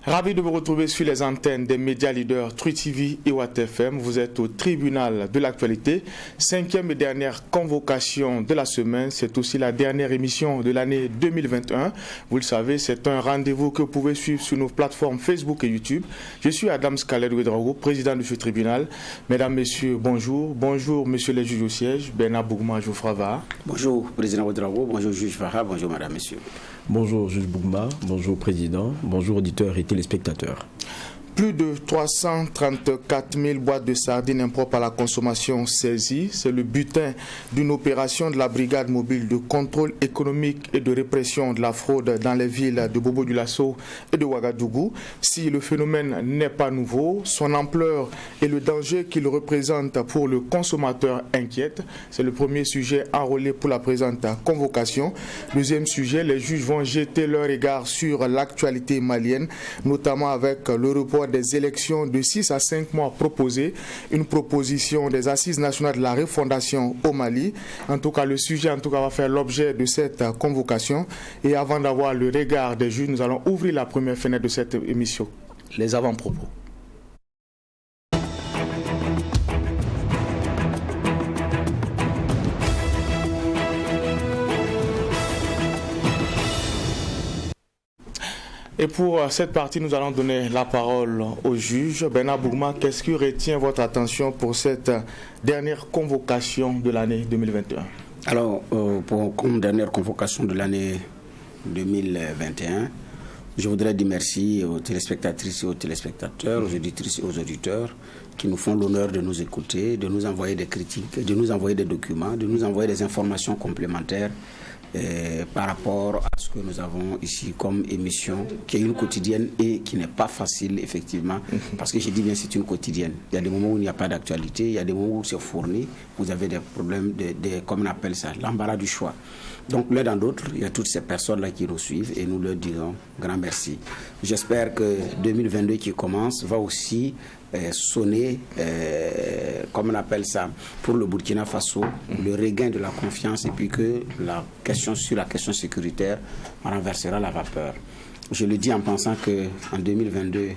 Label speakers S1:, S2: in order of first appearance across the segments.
S1: Ravi de vous retrouver sur les antennes des médias leaders True TV et Watt FM. Vous êtes au tribunal de l'actualité. 5e et dernière convocation de la semaine. C'est aussi la dernière émission de l'année 2021. Vous le savez, c'est un rendez-vous que vous pouvez suivre sur nos plateformes Facebook et YouTube. Je suis Adam Scaler-Ouedraogo, président de ce tribunal. Mesdames, Messieurs, bonjour. Bonjour, Monsieur le juge au siège, Bernard Bougma Joufrava.
S2: Bonjour, président Ouedraogo. Bonjour, juge Farah. Bonjour, Madame, Messieurs.
S3: Bonjour, juge Bougma. Bonjour, président. Bonjour, auditeurs et téléspectateurs.
S1: Plus de 334 000 boîtes de sardines impropres à la consommation saisies. C'est le butin d'une opération de la brigade mobile de contrôle économique et de répression de la fraude dans les villes de Bobo-Dioulasso et de Ouagadougou. Si le phénomène n'est pas nouveau, son ampleur et le danger qu'il représente pour le consommateur inquiètent. C'est le premier sujet enrôlé pour la présente convocation. Deuxième sujet, les juges vont jeter leur regard sur l'actualité malienne, notamment avec le report des élections de 6 à 5 mois proposées, une proposition des Assises nationales de la refondation au Mali. En tout cas, le sujet va faire l'objet de cette convocation. Et avant d'avoir le regard des juges, nous allons ouvrir la première fenêtre de cette émission, les avant-propos. Et pour cette partie, nous allons donner la parole au juge. Bernard Bougma, qu'est-ce qui retient votre attention pour cette dernière convocation de l'année 2021?
S2: Alors, comme dernière convocation de l'année 2021, je voudrais dire merci aux téléspectatrices et aux téléspectateurs, aux auditrices et aux auditeurs qui nous font l'honneur de nous écouter, de nous envoyer des critiques, de nous envoyer des documents, de nous envoyer des informations complémentaires par rapport à ce que nous avons ici comme émission, qui est une quotidienne et qui n'est pas facile, effectivement, parce que je dis bien c'est une quotidienne. Il y a des moments où il n'y a pas d'actualité, il y a des moments où c'est fourni, vous avez des problèmes, comme on appelle ça, l'embarras du choix. Donc l'un dans l'autre, il y a toutes ces personnes-là qui nous suivent et nous leur disons grand merci. J'espère que 2022 qui commence va aussi sonner, comme on appelle ça, pour le Burkina Faso, le regain de la confiance et puis que sur la question sécuritaire, on renversera la vapeur. Je le dis en pensant qu'en 2022,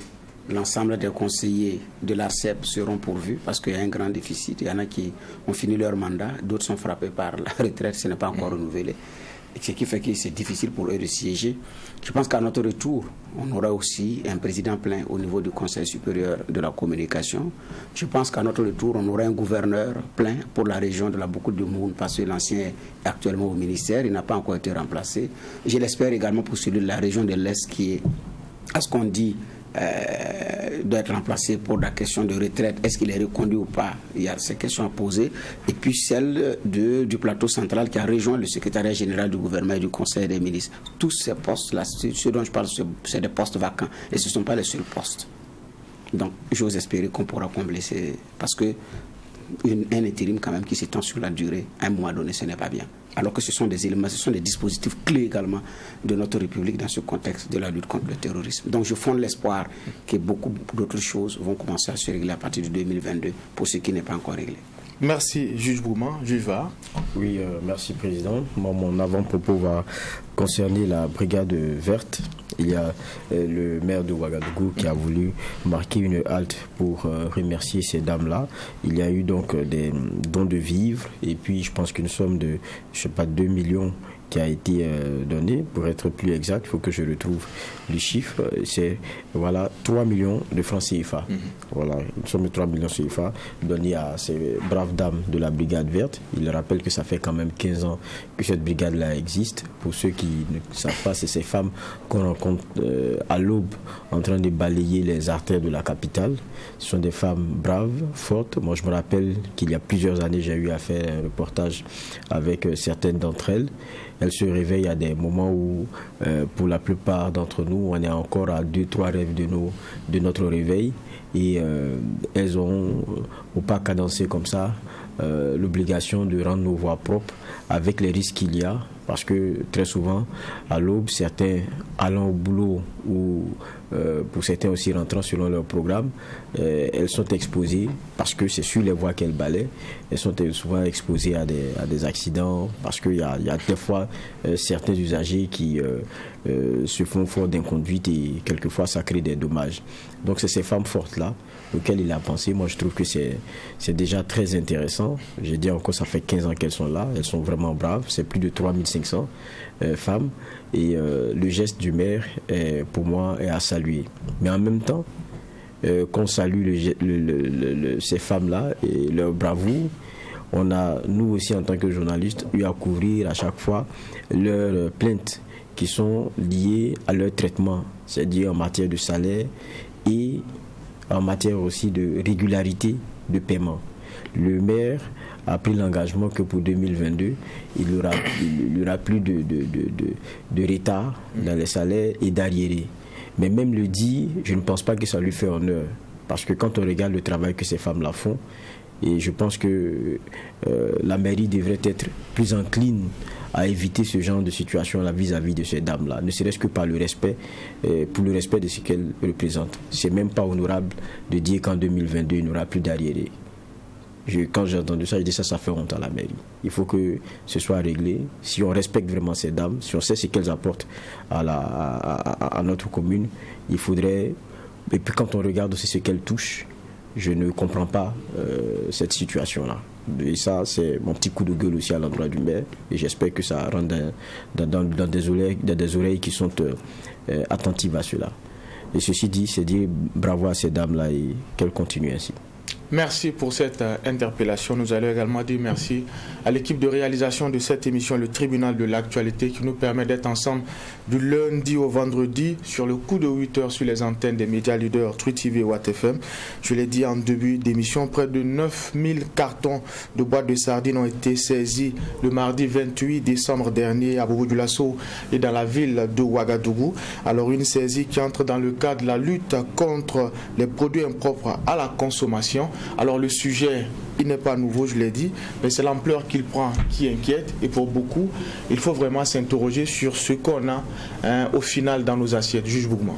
S2: l'ensemble des conseillers de l'ARCEP seront pourvus parce qu'il y a un grand déficit. Il y en a qui ont fini leur mandat, d'autres sont frappés par la retraite, ce n'est pas encore renouvelé. Ce qui fait que c'est difficile pour eux de siéger. Je pense qu'à notre retour, on aura aussi un président plein au niveau du Conseil supérieur de la communication. Je pense qu'à notre retour, on aura un gouverneur plein pour la région de la Boucle du Moun, parce que l'ancien est actuellement au ministère, il n'a pas encore été remplacé. Je l'espère également pour celui de la région de l'Est qui est, à ce qu'on dit, doit être remplacé pour la question de retraite. Est-ce qu'il est reconduit ou pas? Il y a ces questions à poser. Et puis celle du plateau central qui a rejoint le secrétariat général du gouvernement et du conseil des ministres. Tous ces postes-là, ceux dont je parle, c'est des postes vacants. Et ce ne sont pas les seuls postes. Donc, j'ose espérer qu'on pourra combler parce que un intérim quand même qui s'étend sur la durée, à un moment donné, ce n'est pas bien. Alors que ce sont des éléments, ce sont des dispositifs clés également de notre République dans ce contexte de la lutte contre le terrorisme. Donc je fonde l'espoir que beaucoup d'autres choses vont commencer à se régler à partir de 2022 pour ce qui n'est pas encore réglé.
S1: Merci, juge Bougma. Juge Va.
S3: Oui, merci, président. Moi, mon avant-propos va concerner la brigade verte. Il y a le maire de Ouagadougou qui a voulu marquer une halte pour remercier ces dames-là. Il y a eu donc des dons de vivres et puis je pense qu'une somme de, 2 millions qui a été donné, pour être plus exact, il faut que je retrouve le chiffre, c'est 3 millions de francs CFA. Voilà, une somme de 3 millions CFA donnée à ces braves dames de la brigade verte. Il rappelle que ça fait quand même 15 ans que cette brigade-là existe. Pour ceux qui ne savent pas, c'est ces femmes qu'on rencontre à l'aube en train de balayer les artères de la capitale. Ce sont des femmes braves, fortes. Moi, je me rappelle qu'il y a plusieurs années, j'ai eu à faire un reportage avec certaines d'entre elles. Elles se réveillent à des moments où, pour la plupart d'entre nous, on est encore à 2-3 rêves de notre réveil. Et elles ont, au pas cadencé comme ça, l'obligation de rendre nos voies propres avec les risques qu'il y a. Parce que très souvent, à l'aube, certains allant au boulot ou pour certains aussi rentrant selon leur programme, elles sont exposées, parce que c'est sur les voies qu'elles balaient, elles sont souvent exposées à des accidents, parce qu'il y a des fois certains usagers qui se font fort d'inconduite et quelquefois ça crée des dommages. Donc c'est ces femmes fortes-là auxquelles il a pensé. Moi je trouve que c'est déjà très intéressant. J'ai dit encore, ça fait 15 ans qu'elles sont là, elles sont vraiment braves, c'est plus de 3500 femmes et le geste du maire pour moi est à saluer. Mais en même temps, qu'on salue ces femmes-là et leur bravoure, on a, nous aussi en tant que journalistes, eu à couvrir à chaque fois leurs plaintes qui sont liées à leur traitement, c'est-à-dire en matière de salaire et en matière aussi de régularité de paiement. Le maire a pris l'engagement que pour 2022, il n'y aura plus de retard dans les salaires et d'arriérés. Mais même le dit, je ne pense pas que ça lui fait honneur. Parce que quand on regarde le travail que ces femmes-là font, et je pense que la mairie devrait être plus encline à éviter ce genre de situation-là vis-à-vis de ces dames-là, ne serait-ce que par le respect, pour le respect de ce qu'elles représentent. C'est même pas honorable de dire qu'en 2022, il n'y aura plus d'arriérés. Quand j'ai entendu ça, je dis ça fait honte à la mairie. Il faut que ce soit réglé. Si on respecte vraiment ces dames, si on sait ce qu'elles apportent à notre commune, il faudrait... Et puis quand on regarde aussi ce qu'elles touchent, je ne comprends pas cette situation-là. Et ça, c'est mon petit coup de gueule aussi à l'endroit du maire. Et j'espère que ça rentre dans des oreilles qui sont attentives à cela. Et ceci dit, c'est dire bravo à ces dames-là et qu'elles continuent ainsi.
S1: Merci pour cette interpellation. Nous allons également dire merci à l'équipe de réalisation de cette émission, le Tribunal de l'actualité, qui nous permet d'être ensemble du lundi au vendredi sur le coup de 8h sur les antennes des médias leaders True TV et Watt FM. Je l'ai dit en début d'émission, près de 9000 cartons de boîtes de sardines ont été saisis le mardi 28 décembre dernier à Bobo-Dioulasso et dans la ville de Ouagadougou. Alors une saisie qui entre dans le cadre de la lutte contre les produits impropres à la consommation. Alors le sujet, il n'est pas nouveau, je l'ai dit, mais c'est l'ampleur qu'il prend qui inquiète. Et pour beaucoup, il faut vraiment s'interroger sur ce qu'on a au final dans nos assiettes. Juge Bougman.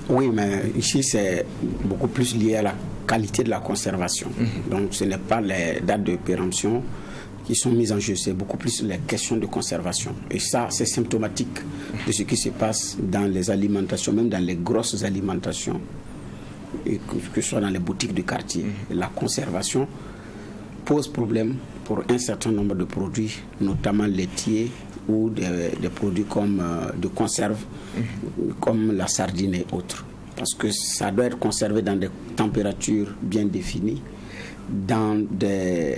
S2: Oui, mais ici, c'est beaucoup plus lié à la qualité de la conservation. Donc ce n'est pas les dates de péremption qui sont mises en jeu, c'est beaucoup plus les questions de conservation. Et ça, c'est symptomatique de ce qui se passe dans les alimentations, même dans les grosses alimentations, et que ce soit dans les boutiques du quartier. La conservation pose problème pour un certain nombre de produits, notamment laitiers ou des produits comme de conserve, comme la sardine et autres. Parce que ça doit être conservé dans des températures bien définies, dans des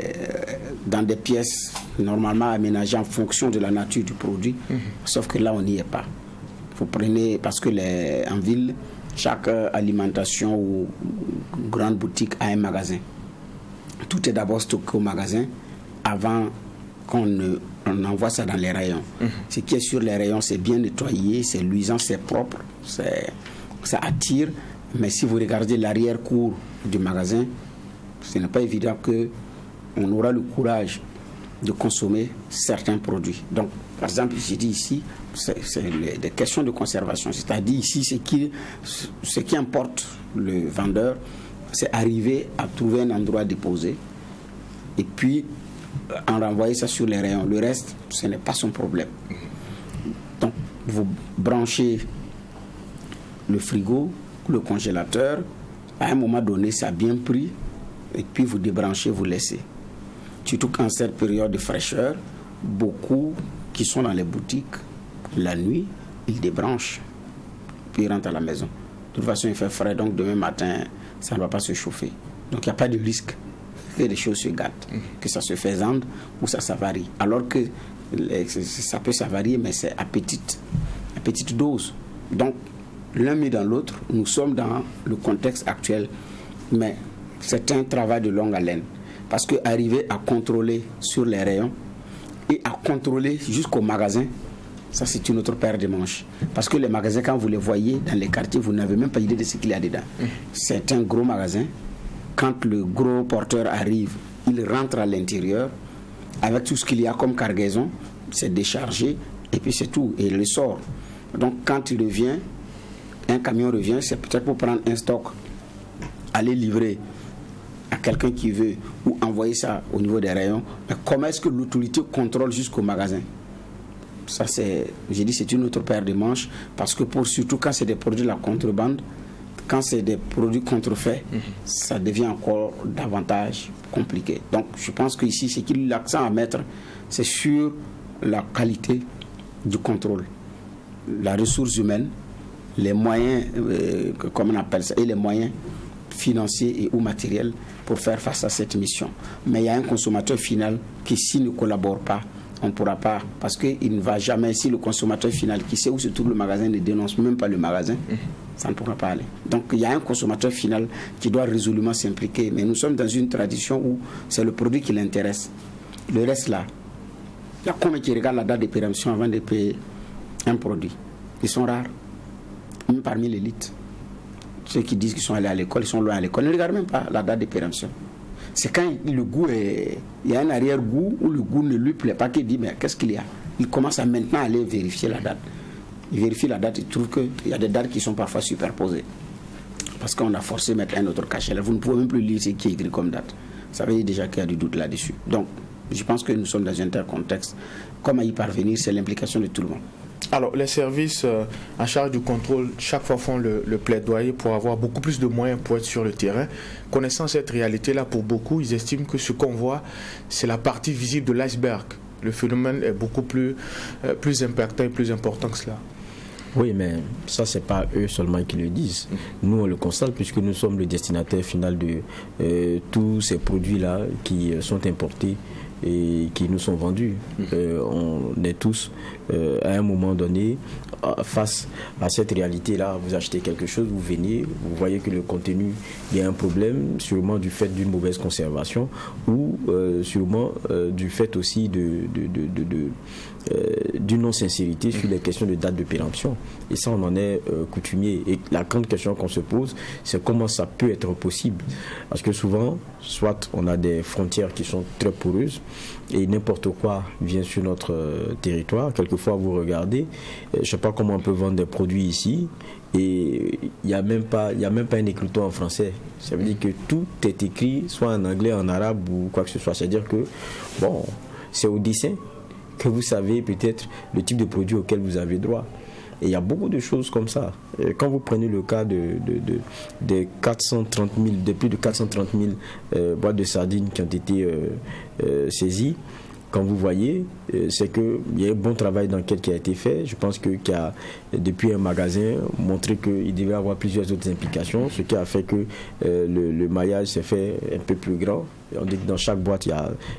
S2: pièces normalement aménagées en fonction de la nature du produit, sauf que là on n'y est pas. Vous prenez, parce que en ville, chaque alimentation ou grande boutique a un magasin. Tout est d'abord stocké au magasin avant qu'on envoie ça dans les rayons. Ce qui est sur les rayons, c'est bien nettoyé, c'est luisant, c'est propre, ça attire. Mais si vous regardez l'arrière-cour du magasin, ce n'est pas évident qu'on aura le courage de consommer certains produits. Donc, par exemple, j'ai dit ici, c'est des questions de conservation. C'est-à-dire ici, ce qui importe le vendeur, c'est arriver à trouver un endroit déposé et puis en renvoyer ça sur les rayons. Le reste, ce n'est pas son problème. Donc, vous branchez le frigo, le congélateur, à un moment donné, ça a bien pris, et puis vous débranchez, vous laissez. Surtout qu'en cette période de fraîcheur, beaucoup qui sont dans les boutiques, la nuit, ils débranchent, puis ils rentrent à la maison. De toute façon, il fait frais, donc demain matin, ça ne va pas se chauffer. Donc il n'y a pas de risque que les choses se gâtent, que ça se faisande ou ça s'avarie. Alors que ça peut s'avarier, mais c'est à petite dose. Donc, l'un mis dans l'autre, nous sommes dans le contexte actuel, mais c'est un travail de longue haleine. Parce qu'arriver à contrôler sur les rayons et à contrôler jusqu'au magasin, ça c'est une autre paire de manches. Parce que les magasins, quand vous les voyez dans les quartiers, vous n'avez même pas idée de ce qu'il y a dedans. C'est un gros magasin. Quand le gros porteur arrive, il rentre à l'intérieur avec tout ce qu'il y a comme cargaison, c'est déchargé et puis c'est tout, et il le sort. Donc quand il revient, un camion revient, c'est peut-être pour prendre un stock, aller livrer à quelqu'un qui veut ou envoyer ça au niveau des rayons. Mais comment est-ce que l'autorité contrôle jusqu'au magasin? Ça, c'est une autre paire de manches, parce que surtout quand c'est des produits de la contrebande, quand c'est des produits contrefaits, ça devient encore davantage compliqué. Donc, je pense qu'ici, l'accent à mettre, c'est sur la qualité du contrôle, la ressource humaine, les moyens, comme on appelle ça, et les moyens financiers et ou matériels pour faire face à cette mission. Mais il y a un consommateur final qui, s'il ne collabore pas, on ne pourra pas, parce qu'il ne va jamais, si le consommateur final qui sait où se trouve le magasin ne dénonce même pas le magasin, ça ne pourra pas aller. Donc il y a un consommateur final qui doit résolument s'impliquer, mais nous sommes dans une tradition où c'est le produit qui l'intéresse. Le reste là, il y a combien qui regardent la date de péremption avant de payer un produit? Ils sont rares, même parmi l'élite. Ceux qui disent qu'ils sont allés à l'école, ils sont loin à l'école, ne regardent même pas la date de péremption. C'est quand le goût est... Il y a un arrière-goût où le goût ne lui plaît pas, qu'il dit, mais qu'est-ce qu'il y a? Il commence à maintenant aller vérifier la date. Il vérifie la date, il trouve qu'il y a des dates qui sont parfois superposées. Parce qu'on a forcé de mettre un autre cachet. Là, vous ne pouvez même plus lire ce qui est écrit comme date. Ça veut dire déjà qu'il y a du doute là-dessus. Donc, je pense que nous sommes dans un tel contexte. Comment y parvenir, c'est l'implication de tout le monde.
S1: Alors, les services en charge du contrôle, chaque fois font le plaidoyer pour avoir beaucoup plus de moyens pour être sur le terrain. Connaissant cette réalité-là, pour beaucoup, ils estiment que ce qu'on voit, c'est la partie visible de l'iceberg. Le phénomène est beaucoup plus impactant et plus important que cela.
S3: Oui, mais ça, c'est pas eux seulement qui le disent. Nous, on le constate puisque nous sommes le destinataire final de tous ces produits-là qui sont importés et qui nous sont vendus. On est tous, à un moment donné, face à cette réalité-là. Vous achetez quelque chose, vous venez, vous voyez que le contenu, il y a un problème, sûrement du fait d'une mauvaise conservation ou sûrement du fait aussi d'une non-sincérité sur les questions de date de péremption. Et ça, on en est coutumier. Et la grande question qu'on se pose, c'est comment ça peut être possible. Parce que souvent, soit on a des frontières qui sont très poreuses et n'importe quoi vient sur notre territoire. Quelquefois, vous regardez, je ne sais pas comment on peut vendre des produits ici et il n'y a même pas un écriteau en français. Ça veut dire que tout est écrit soit en anglais, en arabe ou quoi que ce soit. C'est-à-dire que, bon, c'est au dessin que vous savez peut-être le type de produit auquel vous avez droit. Et il y a beaucoup de choses comme ça. Et quand vous prenez le cas de plus de 430 000 boîtes de sardines qui ont été saisies, quand vous voyez, c'est qu'il y a un bon travail d'enquête qui a été fait. Je pense qu'il y a, depuis un magasin, montré qu'il devait y avoir plusieurs autres implications, ce qui a fait que le maillage s'est fait un peu plus grand. On dit que dans chaque boîte, il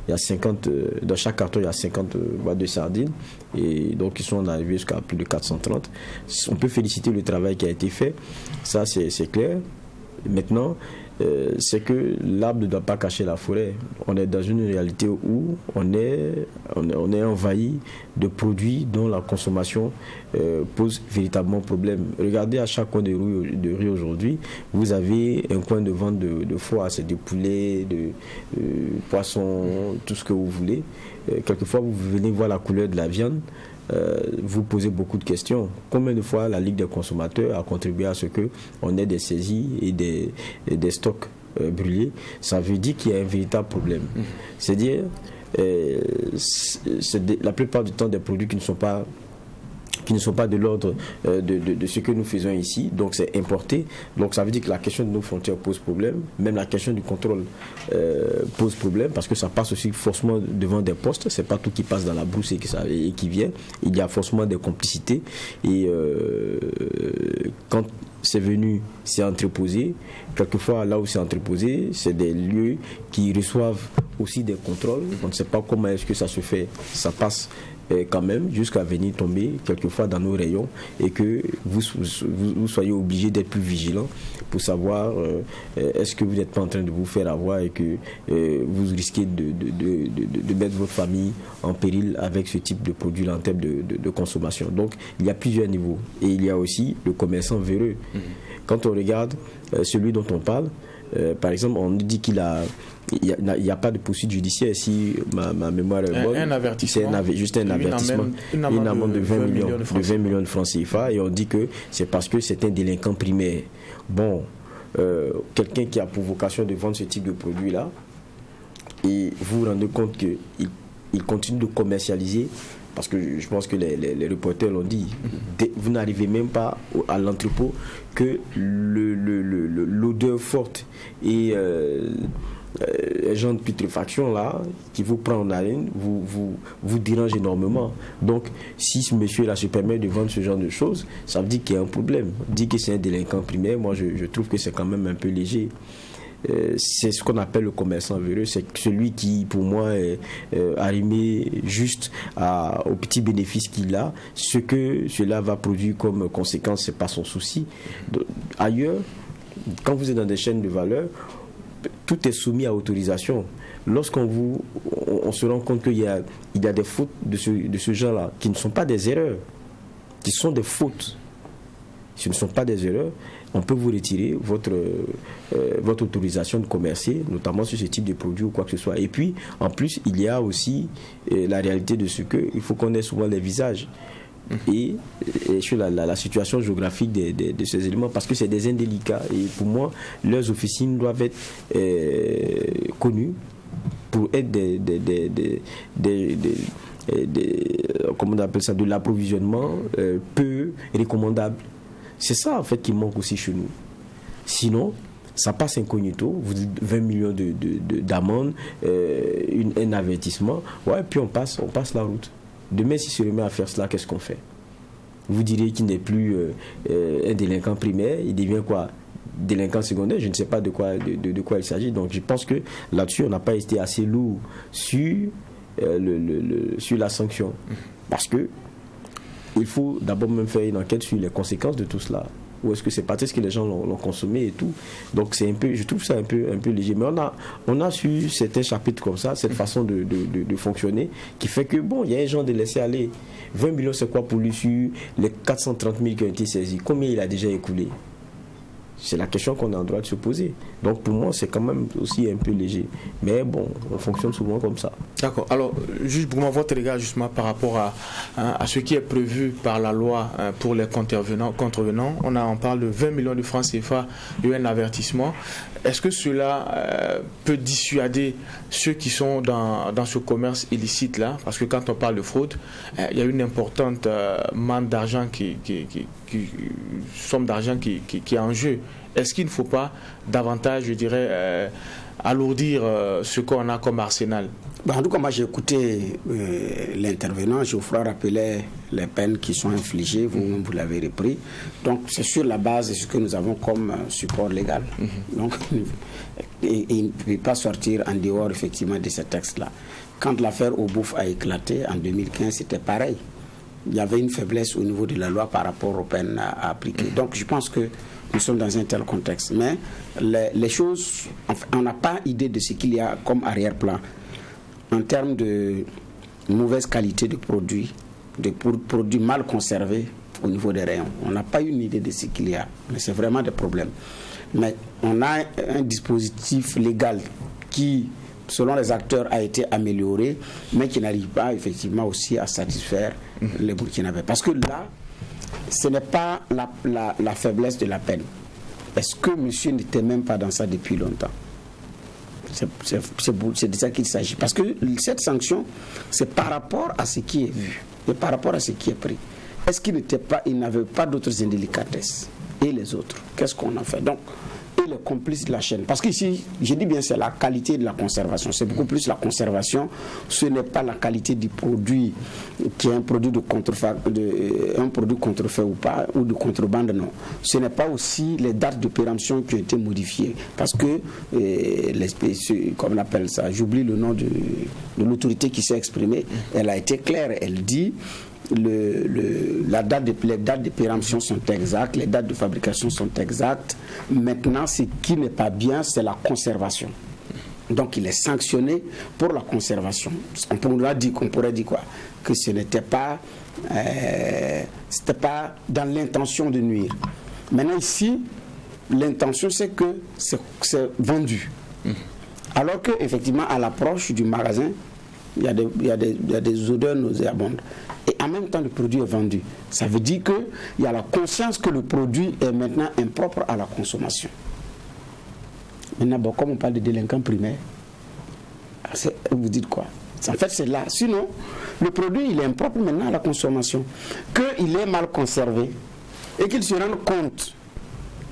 S3: y a 50, dans chaque carton, il y a 50 boîtes de sardines. Et donc, ils sont arrivés jusqu'à plus de 430. On peut féliciter le travail qui a été fait. Ça, c'est clair. Maintenant, c'est que l'arbre ne doit pas cacher la forêt. On est dans une réalité où on est envahi de produits dont la consommation pose véritablement problème. Regardez à chaque coin de rue aujourd'hui, vous avez un coin de vente de foie, c'est du poulet, de poisson, tout ce que vous voulez. Quelquefois, vous venez voir la couleur de la viande. Vous posez beaucoup de questions. Combien de fois la Ligue des consommateurs a contribué à ce qu'on ait des saisies et des stocks brûlés? Ça veut dire qu'il y a un véritable problème. C'est-à-dire, la plupart du temps, des produits qui ne sont pas de l'ordre de ce que nous faisons ici, donc c'est importé. Donc ça veut dire que la question de nos frontières pose problème, même la question du contrôle pose problème, parce que ça passe aussi forcément devant des postes, c'est pas tout qui passe dans la brousse et qui vient, il y a forcément des complicités, et quand c'est venu, c'est entreposé. Quelquefois, là où c'est entreposé, c'est des lieux qui reçoivent aussi des contrôles. On ne sait pas comment est-ce que ça se fait. Ça passe quand même jusqu'à venir tomber quelquefois dans nos rayons et que vous soyez obligés d'être plus vigilants pour savoir est-ce que vous n'êtes pas en train de vous faire avoir et que vous risquez de mettre votre famille en péril avec ce type de produit en termes de consommation. Donc il y a plusieurs niveaux et il y a aussi le commerçant véreux. Quand on regarde celui dont on parle, par exemple, on nous dit qu'il n'y a pas de poursuite judiciaire si ma mémoire est bonne.
S1: Un avertissement.
S3: C'est juste un avertissement. Une amende de 20 millions de francs CFA. Et on dit que c'est parce que c'est un délinquant primaire. Bon, quelqu'un qui a pour vocation de vendre ce type de produit-là, et vous vous rendez compte qu'il continue de commercialiser parce que je pense que les reporters l'ont dit, vous n'arrivez même pas à l'entrepôt que l'odeur forte et genre de putréfaction là qui vous prend en haleine vous dérange énormément. Donc si ce monsieur là se permet de vendre ce genre de choses, ça veut dire qu'il y a un problème. Dire que c'est un délinquant primaire, moi je trouve que c'est quand même un peu léger. C'est ce qu'on appelle le commerçant véreux, c'est celui qui pour moi est arrimé juste au petit bénéfice qu'il a. Ce que cela va produire comme conséquence, c'est pas son souci. Ailleurs, quand vous êtes dans des chaînes de valeur, tout est soumis à autorisation. Lorsqu'on on se rend compte qu'il y a des fautes de ce genre-là, qui ne sont pas des erreurs, qui sont des fautes. Ce ne sont pas des erreurs, on peut vous retirer votre autorisation de commercer, notamment sur ce type de produit ou quoi que ce soit. Et puis, en plus, il y a aussi la réalité de ce qu'il faut qu'on ait souvent les visages. Et sur la situation géographique de ces éléments, parce que c'est des indélicats. Et pour moi, leurs officines doivent être connues pour être comment on appelle ça, de l'approvisionnement peu recommandable. C'est ça en fait qui manque aussi chez nous. Sinon, ça passe incognito, vous dites 20 millions d'amendes, un avertissement, ouais, puis on passe la route. Demain, s'il se remet à faire cela, qu'est-ce qu'on fait? Vous direz qu'il n'est plus un délinquant primaire, il devient quoi? Délinquant secondaire, je ne sais pas de quoi il s'agit. Donc je pense que là-dessus, on n'a pas été assez lourd sur la sanction. Parce que il faut d'abord même faire une enquête sur les conséquences de tout cela. Ou est-ce que c'est parce que les gens l'ont consommé et tout. Donc c'est un peu, je trouve ça un peu léger. Mais on a su certains chapitres comme ça, cette façon de fonctionner, qui fait que bon, il y a un genre de laisser aller. 20 millions, c'est quoi pour lui sur les 430 000 qui ont été saisis? Combien il a déjà écoulé? C'est la question qu'on a en droit de se poser. Donc pour moi, c'est quand même aussi un peu léger. Mais bon, on fonctionne souvent comme ça.
S1: D'accord. Alors, juste pour moi, votre regard justement par rapport à ce qui est prévu par la loi pour les contrevenants. On parle de 20 millions de francs CFA et un avertissement. Est-ce que cela peut dissuader ceux qui sont dans ce commerce illicite-là? Parce que quand on parle de fraude, il y a une importante manne d'argent somme d'argent qui est en jeu. Est-ce qu'il ne faut pas davantage, je dirais, alourdir ce qu'on a comme arsenal?
S2: En tout cas, moi j'ai écouté l'intervenant, Geoffroy rappelait les peines qui sont infligées, vous l'avez repris. Donc c'est sur la base de ce que nous avons comme support légal. Donc il ne peut pas sortir en dehors effectivement de ce texte-là. Quand l'affaire Obouf a éclaté en 2015, c'était pareil. Il y avait une faiblesse au niveau de la loi par rapport aux peines à appliquer. Donc je pense que nous sommes dans un tel contexte. Mais les choses, enfin, on n'a pas idée de ce qu'il y a comme arrière-plan en termes de mauvaise qualité de produits, de produits mal conservés au niveau des rayons. On n'a pas une idée de ce qu'il y a. Mais c'est vraiment des problèmes. Mais on a un dispositif légal qui, selon les acteurs, a été amélioré, mais qui n'arrive pas effectivement aussi à satisfaire les Burkinabés. Parce que là, ce n'est pas la faiblesse de la peine. Est-ce que monsieur n'était même pas dans ça depuis longtemps? C'est de ça qu'il s'agit. Parce que cette sanction, c'est par rapport à ce qui est vu et par rapport à ce qui est pris. Est-ce qu'il n'avait pas d'autres indélicatesses? Et les autres, qu'est-ce qu'on a fait? Donc, et les complices de la chaîne. Parce qu'ici, je dis bien, c'est la qualité de la conservation. C'est beaucoup plus la conservation. Ce n'est pas la qualité du produit qui est un produit un produit contrefait ou pas, ou de contrebande, non. Ce n'est pas aussi les dates de péremption qui ont été modifiées. Parce que, comme on appelle ça, j'oublie le nom de l'autorité qui s'est exprimée, elle a été claire. Elle dit les dates de péremption sont exactes, les dates de fabrication sont exactes. Maintenant, ce qui n'est pas bien, c'est la conservation. Donc, il est sanctionné pour la conservation. On pourrait dire quoi? Que ce n'était pas, c'était pas dans l'intention de nuire. Maintenant, ici, l'intention, c'est que c'est vendu. Alors que, effectivement, à l'approche du magasin, il y a des odeurs nauséabondes. Et en même temps, le produit est vendu. Ça veut dire qu'il y a la conscience que le produit est maintenant impropre à la consommation. Maintenant, comme on parle de délinquants primaires, vous dites quoi? En fait, c'est là. Sinon, le produit, il est impropre maintenant à la consommation. Qu'il est mal conservé et qu'il se rende compte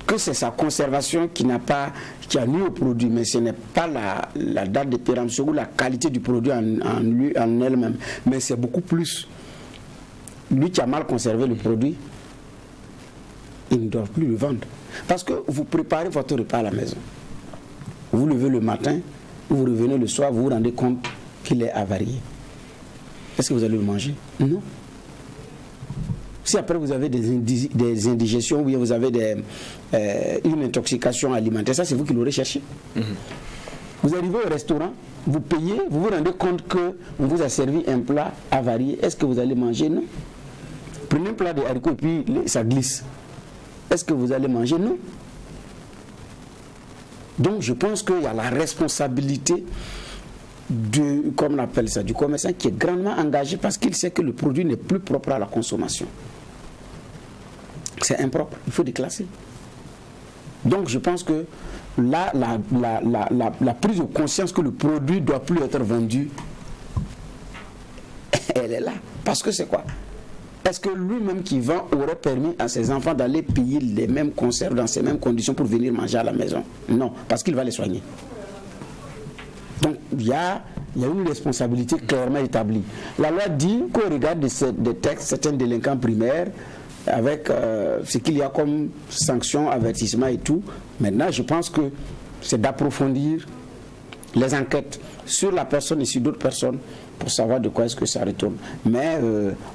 S2: que c'est sa conservation qui a nuit au produit, mais ce n'est pas la date de péremption ou la qualité du produit en elle-même, mais c'est beaucoup plus. Lui qui a mal conservé le produit, il ne doit plus le vendre. Parce que vous préparez votre repas à la maison. Vous levez le matin, vous revenez le soir, vous vous rendez compte qu'il est avarié. Est-ce que vous allez le manger? Non. Si après vous avez des indigestions ou bien vous avez une intoxication alimentaire, ça c'est vous qui l'aurez cherché. Vous arrivez au restaurant, vous payez, vous vous rendez compte qu'on vous a servi un plat avarié. Est-ce que vous allez manger? Non. Prenez un plat de haricots et puis ça glisse. Est-ce que vous allez manger? Non. Donc je pense qu'il y a la responsabilité comme on appelle ça, du commerçant qui est grandement engagé parce qu'il sait que le produit n'est plus propre à la consommation. C'est impropre, il faut déclasser. Donc je pense que là, la prise de conscience que le produit ne doit plus être vendu, elle est là. Parce que c'est quoi? Est-ce que lui-même qui vend aurait permis à ses enfants d'aller payer les mêmes conserves dans ces mêmes conditions pour venir manger à la maison? Non, parce qu'il va les soigner. Donc il y a une responsabilité clairement établie. La loi dit qu'au regard des textes, certains délinquants primaires, avec ce qu'il y a comme sanctions, avertissements et tout, maintenant je pense que c'est d'approfondir les enquêtes sur la personne et sur d'autres personnes pour savoir de quoi est-ce que ça retourne. Mais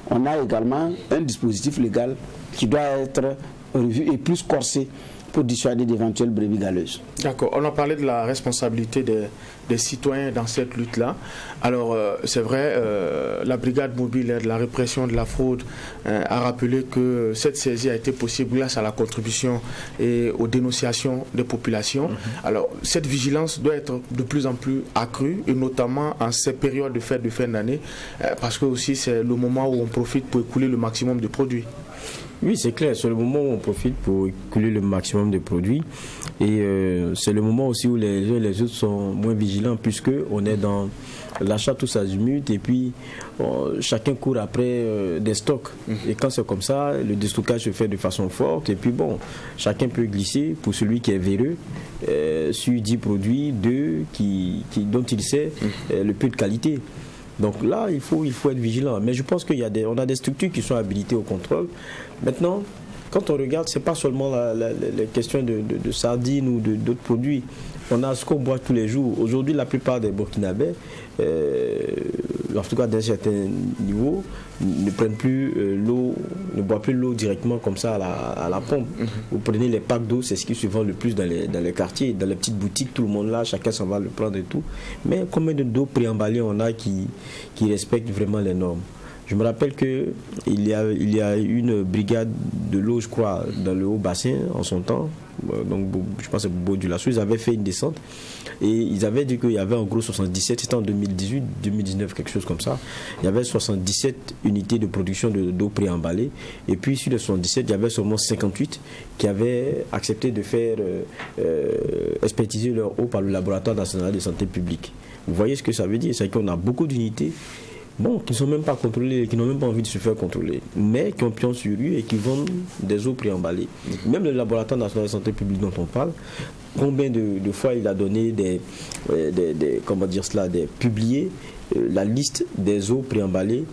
S2: on a également un dispositif légal qui doit être revu et plus corsé pour dissuader d'éventuelles brebis galeuses.
S1: D'accord. On a parlé de la responsabilité des citoyens dans cette lutte-là. Alors, c'est vrai, la brigade mobile de la répression de la fraude a rappelé que cette saisie a été possible grâce à la contribution et aux dénonciations des populations. Alors, cette vigilance doit être de plus en plus accrue, et notamment en ces périodes de fête de fin d'année, parce que aussi c'est le moment où on profite pour écouler le maximum de produits.
S3: Oui, c'est clair, c'est le moment où on profite pour écouler le maximum de produits et c'est le moment aussi où les uns et les autres sont moins vigilants puisque on est dans l'achat tous azimuts et puis chacun court après des stocks et quand c'est comme ça, le déstockage se fait de façon forte et puis bon, chacun peut glisser pour celui qui est véreux sur 10 produits, 2 dont il sait le peu de qualité. Donc là, il faut être vigilant. Mais je pense qu'on a des structures qui sont habilitées au contrôle. Maintenant, quand on regarde, ce n'est pas seulement la question de sardines ou d'autres produits. On a ce qu'on boit tous les jours. Aujourd'hui, la plupart des Burkinabés, en tout cas d'un certain niveau, ne prennent plus l'eau, ne boivent plus l'eau directement comme ça à la pompe. Vous prenez les packs d'eau, c'est ce qui se vend le plus dans les quartiers, dans les petites boutiques, tout le monde là, chacun s'en va le prendre et tout. Mais combien d'eau préemballée on a qui respectent vraiment les normes? Je me rappelle qu'il y a une brigade de l'eau, je crois, dans le Haut-Bassin en son temps. Donc, je pense que c'est Bobo du Lasso. Ils avaient fait une descente et ils avaient dit qu'il y avait en gros 77, c'était en 2018, 2019, quelque chose comme ça. Il y avait 77 unités de production d'eau préemballée. Et puis, sur les 77, il y avait seulement 58 qui avaient accepté de faire expertiser leur eau par le laboratoire national de santé publique. Vous voyez ce que ça veut dire? C'est qu'on a beaucoup d'unités. Bon, qui ne sont même pas contrôlés, qui n'ont même pas envie de se faire contrôler, mais qui ont pion sur rue et qui vendent des eaux préemballées. Même le laboratoire national de santé publique dont on parle, combien de fois il a donné publié la liste des eaux préemballées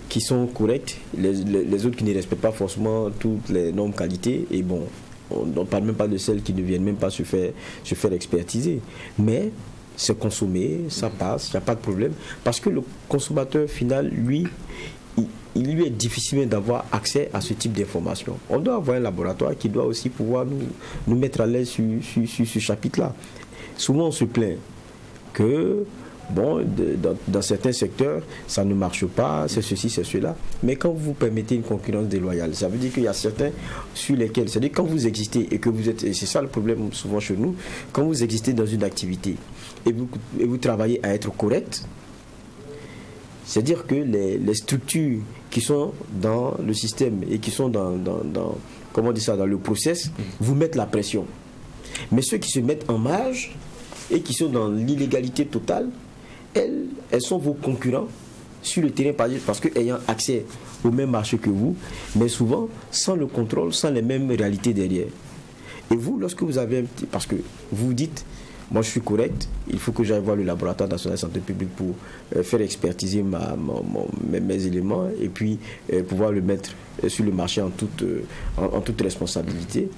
S3: qui sont correctes, les autres qui ne respectent pas forcément toutes les normes qualité, et bon, on ne parle même pas de celles qui ne viennent même pas se faire expertiser. Mais c'est consommé, ça passe, il n'y a pas de problème. Parce que le consommateur final, lui, il lui est difficile d'avoir accès à ce type d'informations. On doit avoir un laboratoire qui doit aussi pouvoir nous mettre à l'aise sur ce chapitre-là. Souvent, on se plaint que, bon, dans certains secteurs, ça ne marche pas, c'est ceci, c'est cela. Mais quand vous permettez une concurrence déloyale, ça veut dire qu'il y a certains sur lesquels, c'est-à-dire quand vous existez et que vous êtes, et c'est ça le problème souvent chez nous, quand vous existez dans une activité et vous travaillez à être correct, c'est-à-dire que les structures qui sont dans le système et qui sont dans le process, vous mettent la pression. Mais ceux qui se mettent en marge et qui sont dans l'illégalité totale, elles sont vos concurrents sur le terrain, parce qu'ayant accès au même marché que vous, mais souvent sans le contrôle, sans les mêmes réalités derrière. Et vous, lorsque vous avez parce que vous dites, moi je suis correct, il faut que j'aille voir le laboratoire national de santé publique pour faire expertiser mes éléments et puis pouvoir le mettre sur le marché en toute responsabilité.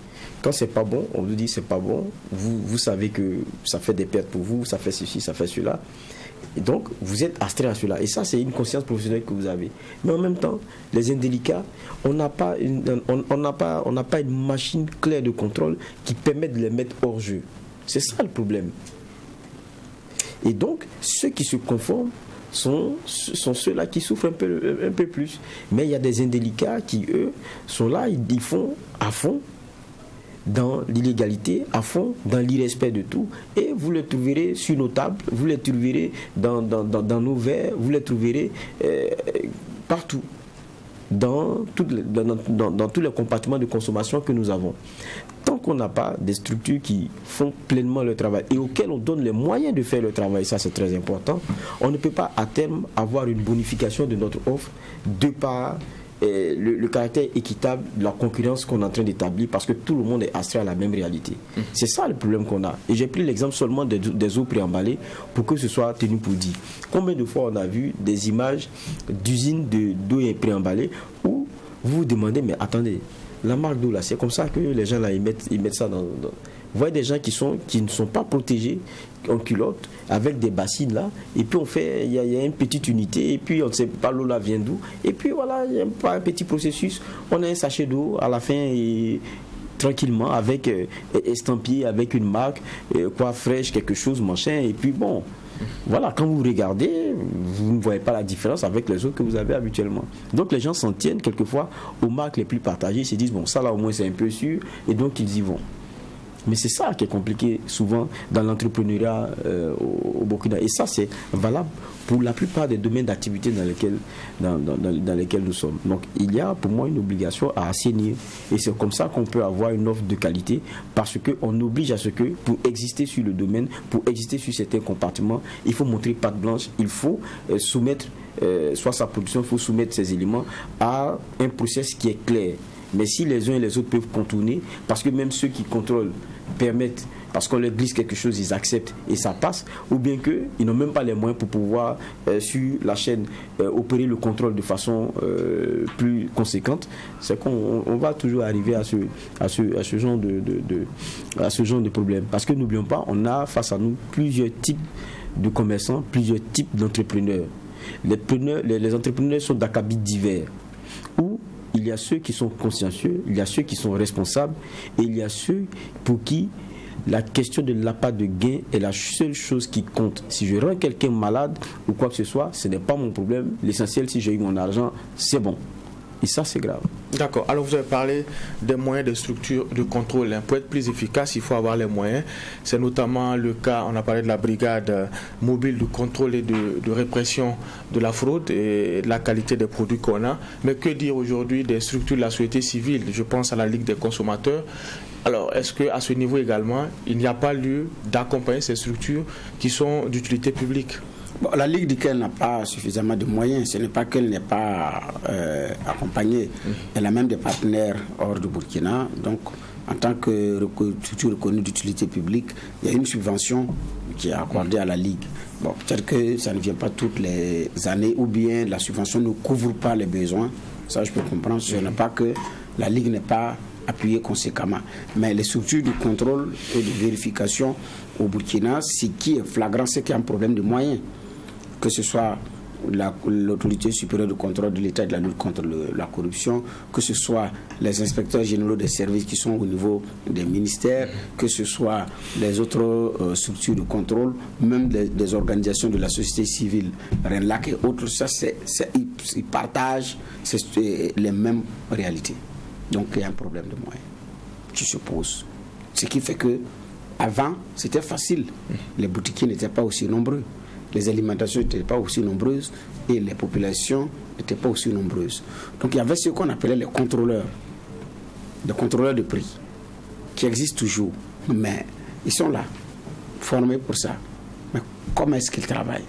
S3: Quand c'est pas bon, on vous dit c'est pas bon, vous savez que ça fait des pertes pour vous, ça fait ceci, ça fait cela. Et donc, vous êtes astreint à cela. Et ça, c'est une conscience professionnelle que vous avez. Mais en même temps, les indélicats, on n'a pas une machine claire de contrôle qui permet de les mettre hors jeu. C'est ça le problème. Et donc, ceux qui se conforment sont ceux-là qui souffrent un peu plus. Mais il y a des indélicats qui, eux, sont là, ils font à fond dans l'illégalité, à fond dans l'irrespect de tout, et vous les trouverez sur nos tables, vous les trouverez dans nos verres, vous les trouverez partout, dans tous les compartiments de consommation que nous avons. Tant qu'on n'a pas des structures qui font pleinement le travail et auxquelles on donne les moyens de faire le travail, ça c'est très important, on ne peut pas à terme avoir une bonification de notre offre de par le caractère équitable de la concurrence qu'on est en train d'établir, parce que tout le monde est astreint à la même réalité. C'est ça le problème qu'on a. Et j'ai pris l'exemple seulement des eaux préemballées pour que ce soit tenu pour dit. Combien de fois on a vu des images d'usines d'eau préemballée où vous vous demandez, mais attendez, la marque d'eau là, c'est comme ça que les gens là ils mettent ça dans... Vous voyez des gens qui ne sont pas protégés en culotte avec des bassines là, et puis on fait, il y a une petite unité, et puis on ne sait pas l'eau là vient d'où, et puis voilà, il y a un petit processus, on a un sachet d'eau à la fin et tranquillement avec estampillé avec une marque, quoi fraîche, quelque chose, machin, et puis bon. Voilà, quand vous regardez, vous ne voyez pas la différence avec les autres que vous avez habituellement. Donc les gens s'en tiennent quelquefois aux marques les plus partagées, ils se disent bon, ça là au moins c'est un peu sûr, et donc ils y vont. Mais c'est ça qui est compliqué souvent dans l'entrepreneuriat au Burkina. Et ça, c'est valable pour la plupart des domaines d'activité dans lesquels nous sommes. Donc, il y a pour moi une obligation à assainir. Et c'est comme ça qu'on peut avoir une offre de qualité, parce qu'on oblige à ce que, pour exister sur le domaine, pour exister sur certains compartiments, il faut montrer patte blanche, il faut soumettre, soit sa production, il faut soumettre ces éléments à un process qui est clair. Mais si les uns et les autres peuvent contourner, parce que même ceux qui contrôlent permettent, parce qu'on leur glisse quelque chose, ils acceptent et ça passe, ou bien qu'ils n'ont même pas les moyens pour pouvoir, sur la chaîne, opérer le contrôle de façon plus conséquente, c'est qu'on va toujours arriver à ce genre de problème. Parce que n'oublions pas, on a face à nous plusieurs types de commerçants, plusieurs types d'entrepreneurs. Les entrepreneurs sont d'acabit divers, où il y a ceux qui sont consciencieux, il y a ceux qui sont responsables, et il y a ceux pour qui la question de l'appât de gain est la seule chose qui compte. Si je rends quelqu'un malade ou quoi que ce soit, ce n'est pas mon problème. L'essentiel, si j'ai eu mon argent, c'est bon. Et ça, c'est grave.
S1: D'accord. Alors, vous avez parlé des moyens de structure de contrôle. Pour être plus efficace, il faut avoir les moyens. C'est notamment le cas, on a parlé de la brigade mobile de contrôle et de répression de la fraude et de la qualité des produits qu'on a. Mais que dire aujourd'hui des structures de la société civile? Je pense à la Ligue des consommateurs. Alors, est-ce qu'à ce niveau également, il n'y a pas lieu d'accompagner ces structures qui sont d'utilité publique?
S2: Bon, la Ligue du Kel n'a pas suffisamment de moyens. Ce n'est pas qu'elle n'est pas accompagnée. Elle a même des partenaires hors du Burkina. Donc, en tant que structure reconnue d'utilité publique, il y a une subvention qui est accordée à la Ligue. Bon, peut-être que ça ne vient pas toutes les années, ou bien la subvention ne couvre pas les besoins. Ça, je peux comprendre. Ce n'est pas que la Ligue n'est pas appuyée conséquemment. Mais les structures de contrôle et de vérification au Burkina, ce qui est flagrant, c'est qu'il y a un problème de moyens. Que ce soit l'autorité supérieure de contrôle de l'État et de la lutte contre la corruption, que ce soit les inspecteurs généraux des services qui sont au niveau des ministères, que ce soit les autres structures de contrôle, même des organisations de la société civile, RENLAC et autres, ça, ils partagent les mêmes réalités. Donc il y a un problème de moyens qui se pose. Ce qui fait que avant, c'était facile. Les boutiquiers n'étaient pas aussi nombreux. Les alimentations n'étaient pas aussi nombreuses et les populations n'étaient pas aussi nombreuses. Donc il y avait ce qu'on appelait les contrôleurs de prix, qui existent toujours, mais ils sont là, formés pour ça. Mais comment est-ce qu'ils travaillent?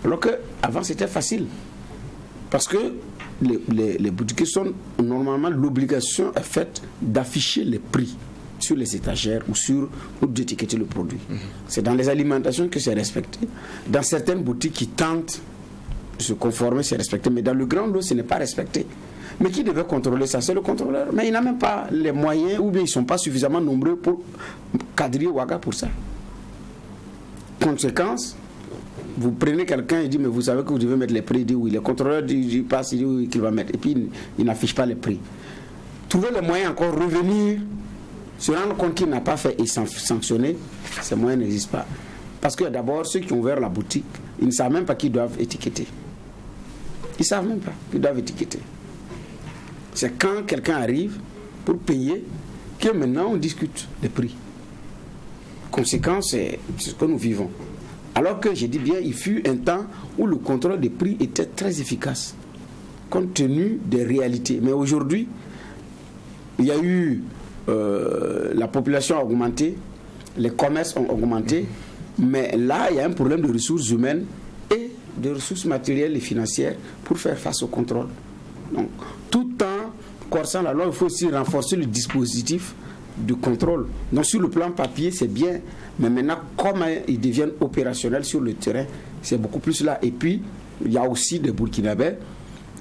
S2: Alors qu'avant, c'était facile. Parce que les boutiquiers sont normalement, l'obligation est faite d'afficher les prix sur les étagères ou d'étiqueter le produit. C'est dans les alimentations que c'est respecté. Dans certaines boutiques qui tentent de se conformer, c'est respecté. Mais dans le grand lot, ce n'est pas respecté. Mais qui devait contrôler ça? C'est le contrôleur. Mais il n'a même pas les moyens, ou bien ils ne sont pas suffisamment nombreux pour quadriller Ouaga pour ça. Conséquence, vous prenez quelqu'un et dit, mais vous savez que vous devez mettre les prix. Il dit oui. Le contrôleur dit, passe, il dit oui, qu'il va mettre. Et puis il n'affiche pas les prix. Trouver les moyens encore, revenir, se rendre compte qu'il n'a pas fait et sanctionner, ces moyens n'existent pas. Parce que d'abord, ceux qui ont ouvert la boutique, ils ne savent même pas qu'ils doivent étiqueter. Ils ne savent même pas qu'ils doivent étiqueter. C'est quand quelqu'un arrive pour payer que maintenant on discute des prix. Conséquence, c'est ce que nous vivons. Alors que, je dis bien, il fut un temps où le contrôle des prix était très efficace, compte tenu des réalités. Mais aujourd'hui, il y a eu la population a augmenté, les commerces ont augmenté, mais là, il y a un problème de ressources humaines et de ressources matérielles et financières pour faire face au contrôle. Donc, tout en corsant la loi, il faut aussi renforcer le dispositif de contrôle. Donc, sur le plan papier, c'est bien, mais maintenant, comme ils deviennent opérationnels sur le terrain, c'est beaucoup plus là. Et puis, il y a aussi des Burkinabés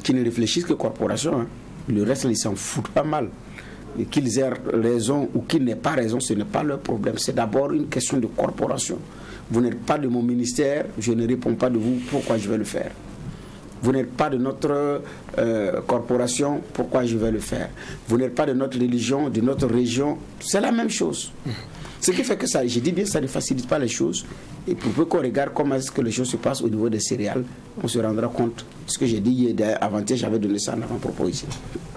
S2: qui ne réfléchissent que corporation. Hein. Le reste, ils s'en foutent pas mal. Et qu'ils aient raison ou qu'ils n'aient pas raison, ce n'est pas leur problème. C'est d'abord une question de corporation. Vous n'êtes pas de mon ministère, je ne réponds pas de vous, pourquoi je vais le faire? Vous n'êtes pas de notre corporation, pourquoi je vais le faire? Vous n'êtes pas de notre religion, de notre région, c'est la même chose. Ce qui fait que ça, je dis bien, ça ne facilite pas les choses. Et pour peu qu'on regarde comment est-ce que les choses se passent au niveau des céréales, on se rendra compte. Ce que j'ai dit hier, avant-hier, j'avais donné ça en avant-propos ici.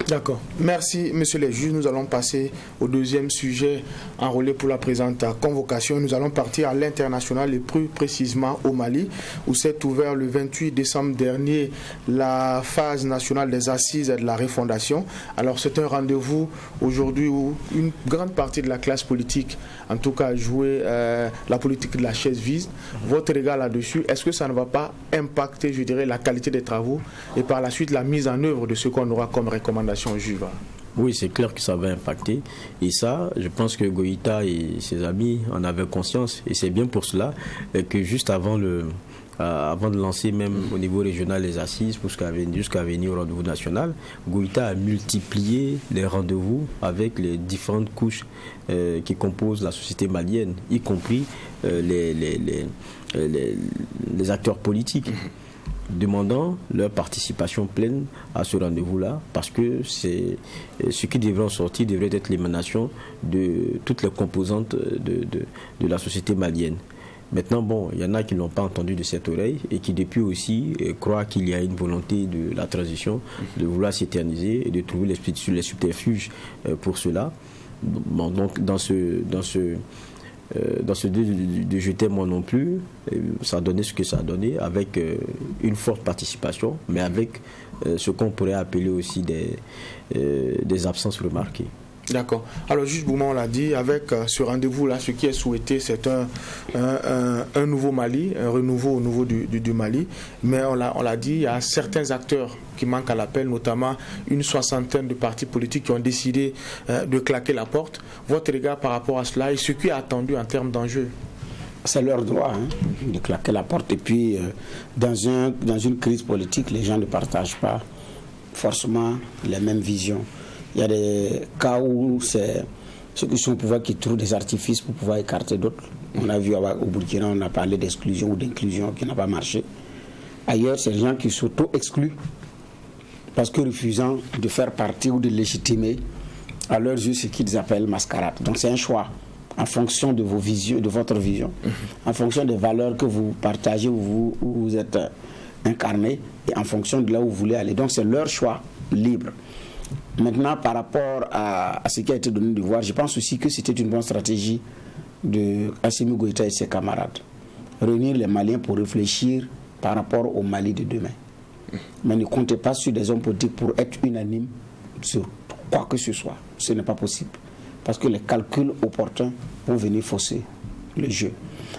S1: D'accord. Merci, monsieur les juges. Nous allons passer au deuxième sujet enrôlé pour la présente convocation. Nous allons partir à l'international et plus précisément au Mali, où s'est ouvert le 28 décembre dernier la phase nationale des assises de la refondation. Alors, c'est un rendez-vous aujourd'hui où une grande partie de la classe politique, en tout cas, a joué la politique de la chaise vide. Votre regard là-dessus, est-ce que ça ne va pas impacter, je dirais, la qualité des travaux et par la suite la mise en œuvre de ce qu'on aura comme recommandation juive?
S3: Oui, c'est clair que ça va impacter. Et ça, je pense que Goïta et ses amis en avaient conscience. Et c'est bien pour cela que juste avant de lancer même au niveau régional les assises jusqu'à venir au rendez-vous national, Goïta a multiplié les rendez-vous avec les différentes couches qui composent la société malienne, y compris les acteurs politiques, demandant leur participation pleine à ce rendez-vous-là, parce que c'est ce qui devrait en sortir devrait être l'émanation de toutes les composantes de la société malienne. Maintenant, bon, il y en a qui ne l'ont pas entendu de cette oreille et qui depuis aussi croient qu'il y a une volonté de la transition, de vouloir s'éterniser et de trouver les subterfuges pour cela. Bon, donc dans ce de jeter moi non plus, ça a donné ce que ça a donné, avec une forte participation, mais avec ce qu'on pourrait appeler aussi des absences remarquées.
S1: D'accord. Alors, juste Bouma, on l'a dit, avec ce rendez-vous-là, ce qui est souhaité, c'est un nouveau Mali, un renouveau au niveau du Mali. Mais on l'a dit, il y a certains acteurs qui manquent à l'appel, notamment une soixantaine de partis politiques qui ont décidé de claquer la porte. Votre regard par rapport à cela et ce qui est attendu en termes d'enjeux?
S2: C'est leur droit de claquer la porte. Et puis, dans une crise politique, les gens ne partagent pas forcément les mêmes visions. Il y a des cas où c'est ceux qui sont au pouvoir qui trouvent des artifices pour pouvoir écarter d'autres. On a vu au Burkina, on a parlé d'exclusion ou d'inclusion qui n'a pas marché. Ailleurs, c'est les gens qui s'auto-excluent parce que refusant de faire partie ou de légitimer à leurs yeux ce qu'ils appellent mascarade. Donc c'est un choix en fonction de vos visions, de votre vision, en fonction des valeurs que vous partagez, où vous êtes incarné et en fonction de là où vous voulez aller. Donc c'est leur choix libre. Maintenant, par rapport à ce qui a été donné de voir, je pense aussi que c'était une bonne stratégie de Assimi Goïta et ses camarades. Réunir les Maliens pour réfléchir par rapport au Mali de demain. Mais ne comptez pas sur des hommes politiques pour être unanimes sur quoi que ce soit. Ce n'est pas possible. Parce que les calculs opportuns vont venir fausser le jeu.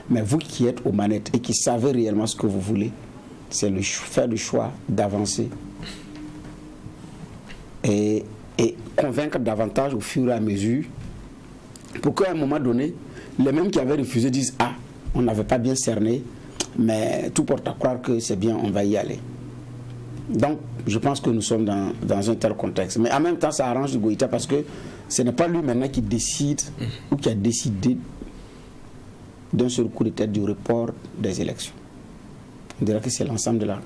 S2: Mais vous qui êtes aux manettes et qui savez réellement ce que vous voulez, c'est faire le choix d'avancer et convaincre davantage au fur et à mesure pour qu'à un moment donné, les mêmes qui avaient refusé disent « Ah, on n'avait pas bien cerné, mais tout porte à croire que c'est bien, on va y aller. » Donc, je pense que nous sommes dans un tel contexte. Mais en même temps, ça arrange Goïta parce que ce n'est pas lui maintenant qui décide ou qui a décidé d'un seul coup de tête du report des élections. On dirait que c'est l'ensemble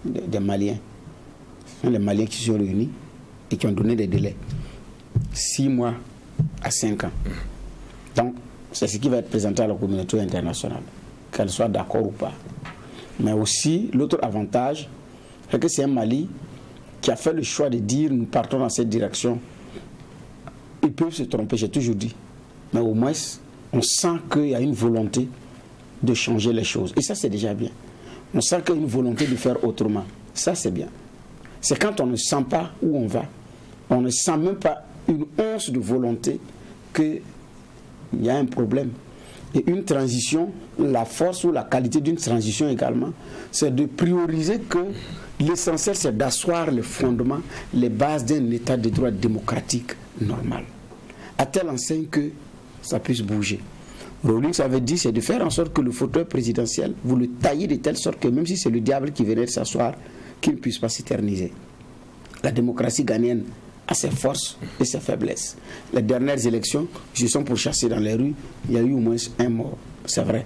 S2: des Maliens. Ce sont les Maliens qui se sont réunis et qui ont donné des délais. 6 mois à 5 ans. Donc, c'est ce qui va être présenté à la communauté internationale, qu'elle soit d'accord ou pas. Mais aussi, l'autre avantage, c'est que c'est un Mali qui a fait le choix de dire nous partons dans cette direction. Ils peuvent se tromper, j'ai toujours dit. Mais au moins, on sent qu'il y a une volonté de changer les choses. Et ça, c'est déjà bien. On sent qu'il y a une volonté de faire autrement. Ça, c'est bien. C'est quand on ne sent pas où on va, on ne sent même pas une once de volonté qu'il y a un problème. Et une transition, la force ou la qualité d'une transition également, c'est de prioriser que l'essentiel, c'est d'asseoir les fondements, les bases d'un état de droit démocratique normal. À telle enseigne que ça puisse bouger. Rawlings avait dit, c'est de faire en sorte que le fauteuil présidentiel, vous le taillez de telle sorte que même si c'est le diable qui venait de s'asseoir, qu'il ne puisse pas s'éterniser. La démocratie ghanéenne a ses forces et ses faiblesses. Les dernières élections, ils se sont pourchassés dans les rues, il y a eu au moins un mort, c'est vrai.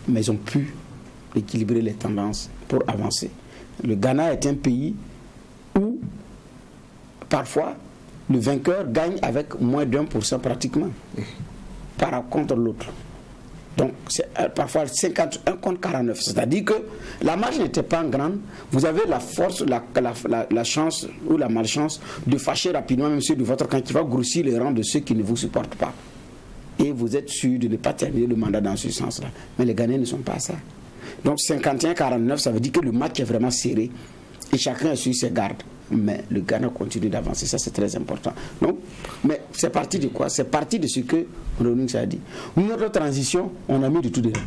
S2: Mais ils ont pu équilibrer les tendances pour avancer. Le Ghana est un pays où, parfois, le vainqueur gagne avec moins d'1% pratiquement, par contre l'autre. Donc, c'est parfois 51 contre 49. C'est-à-dire que la marge n'était pas grande. Vous avez la force, la chance ou la malchance de fâcher rapidement même ceux de votre camp qui va grossir les rangs de ceux qui ne vous supportent pas. Et vous êtes sûr de ne pas terminer le mandat dans ce sens-là. Mais les Ghanéens ne sont pas ça. Donc, 51-49, ça veut dire que le match est vraiment serré. Et chacun est sur ses gardes. Mais le Ghana continue d'avancer. Ça, c'est très important. Donc, mais c'est parti de quoi? C'est parti de ce que Rawlings a dit. Notre transition, on a mis de tout dedans.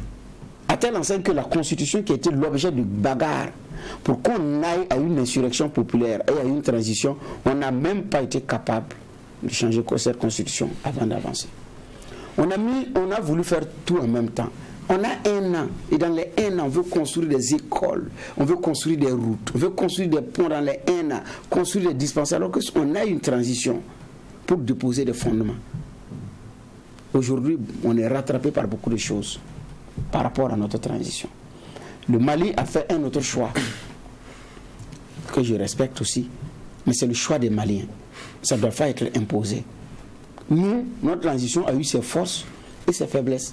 S2: À telle enseigne que la constitution qui était l'objet de bagarre pour qu'on aille à une insurrection populaire et à une transition, on n'a même pas été capable de changer cette constitution avant d'avancer. On a voulu faire tout en même temps. On a 1 an, et dans les 1 an, on veut construire des écoles, on veut construire des routes, on veut construire des ponts dans les 1 an, construire des dispensaires, alors qu'on a une transition pour déposer des fondements. Aujourd'hui, on est rattrapé par beaucoup de choses par rapport à notre transition. Le Mali a fait un autre choix, que je respecte aussi, mais c'est le choix des Maliens. Ça ne doit pas être imposé. Nous, notre transition a eu ses forces et ses faiblesses.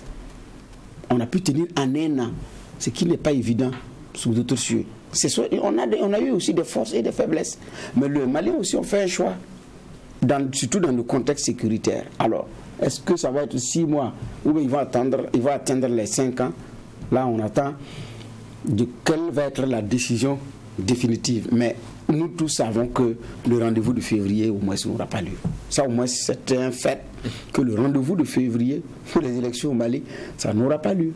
S2: On a pu tenir en 1 an, ce qui n'est pas évident sous d'autres cieux. On a eu aussi des forces et des faiblesses. Mais le Mali aussi, on fait un choix, surtout dans le contexte sécuritaire. Alors, est-ce que ça va être 6 mois ou il va atteindre les 5 ans? Là, on attend de quelle va être la décision définitive. Mais nous tous savons que le rendez-vous de février, au moins, ça n'aura pas lieu. Ça, au moins, c'est un fait que le rendez-vous de février pour les élections au Mali, ça n'aura pas lieu.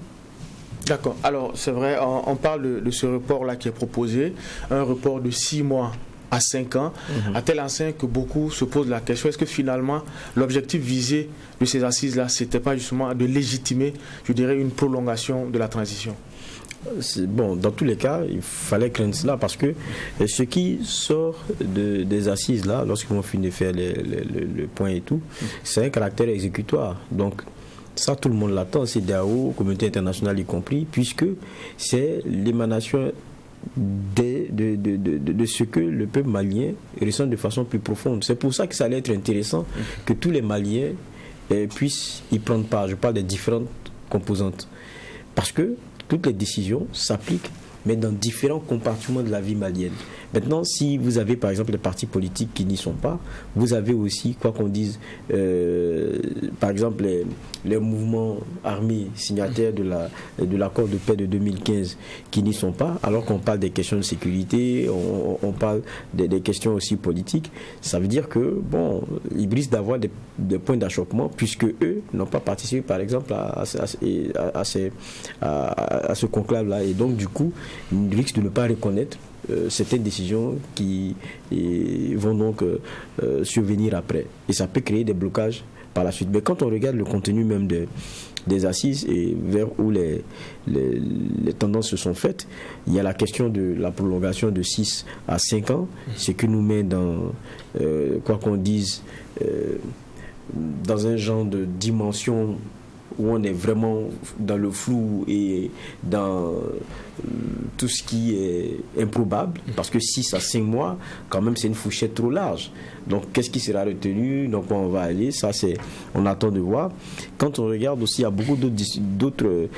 S1: D'accord. Alors, c'est vrai, on parle de ce report-là qui est proposé, un report de 6 mois à 5 ans, à tel enseigne que beaucoup se posent la question, est-ce que finalement, l'objectif visé de ces assises-là, c'était pas justement de légitimer, je dirais, une prolongation de la transition?
S3: Bon, dans tous les cas, il fallait craindre cela parce que ce qui sort des assises là, lorsqu'ils vont finir de faire le point et tout, c'est un caractère exécutoire. Donc, ça, tout le monde l'attend, CEDEAO, communauté internationale y compris, puisque c'est l'émanation de ce que le peuple malien ressent de façon plus profonde. C'est pour ça que ça allait être intéressant que tous les Maliens puissent y prendre part. Je parle des différentes composantes. Parce que toutes les décisions s'appliquent, mais dans différents compartiments de la vie malienne. Maintenant, si vous avez par exemple les partis politiques qui n'y sont pas, vous avez aussi, quoi qu'on dise, par exemple les mouvements armés signataires de l'accord de paix de 2015 qui n'y sont pas, alors qu'on parle des questions de sécurité, on parle des questions aussi politiques. Ça veut dire que, bon, ils risquent d'avoir des points d'achoppement puisque eux n'ont pas participé par exemple à ce conclave-là. Et donc du coup, ils risquent de ne pas reconnaître certaines décisions qui vont donc survenir après. Et ça peut créer des blocages par la suite. Mais quand on regarde le contenu même des assises et vers où les tendances se sont faites, il y a la question de la prolongation de 6 à 5 ans, ce qui nous met dans, quoi qu'on dise, dans un genre de dimension où on est vraiment dans le flou et dans tout ce qui est improbable, parce que 6 à 5 mois, quand même, c'est une fourchette trop large. Donc, qu'est-ce qui sera retenu? Donc, on va aller, ça, on attend de voir. Quand on regarde aussi, il y a beaucoup d'autres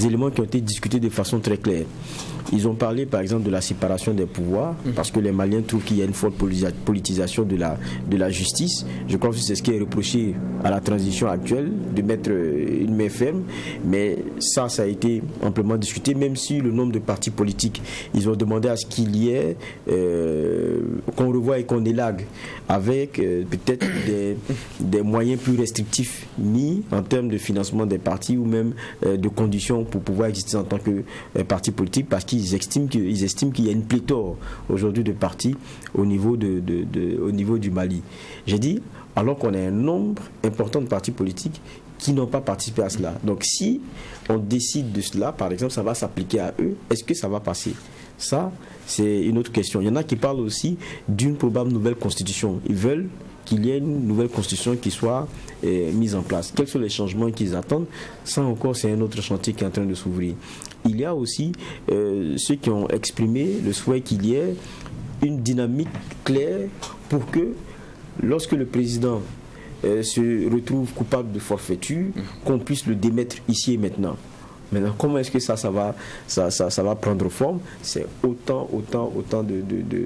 S3: éléments qui ont été discutés de façon très claire. Ils ont parlé, par exemple, de la séparation des pouvoirs, parce que les Maliens trouvent qu'il y a une forte politisation de la justice. Je crois que c'est ce qui est reproché à la transition actuelle, de mettre une main ferme. Mais ça a été amplement discuté, même si le nombre de partis politiques, ils ont demandé à ce qu'il y ait, qu'on revoie et qu'on élague avec peut-être des moyens plus restrictifs mis en termes de financement des partis ou même de conditions pour pouvoir exister en tant que parti politique, parce qu'ils estiment qu'il y a une pléthore aujourd'hui de partis au niveau du Mali. J'ai dit, alors qu'on a un nombre important de partis politiques qui n'ont pas participé à cela. Donc si on décide de cela, par exemple, ça va s'appliquer à eux, est-ce que ça va passer? Ça, c'est une autre question. Il y en a qui parlent aussi d'une probable nouvelle constitution. Ils veulent qu'il y ait une nouvelle constitution qui soit mise en place. Quels sont les changements qu'ils attendent? Ça encore, c'est un autre chantier qui est en train de s'ouvrir. Il y a aussi ceux qui ont exprimé le souhait qu'il y ait une dynamique claire pour que lorsque le président se retrouve coupable de forfaiture, qu'on puisse le démettre ici et maintenant. Maintenant, comment est-ce que ça va prendre forme? C'est autant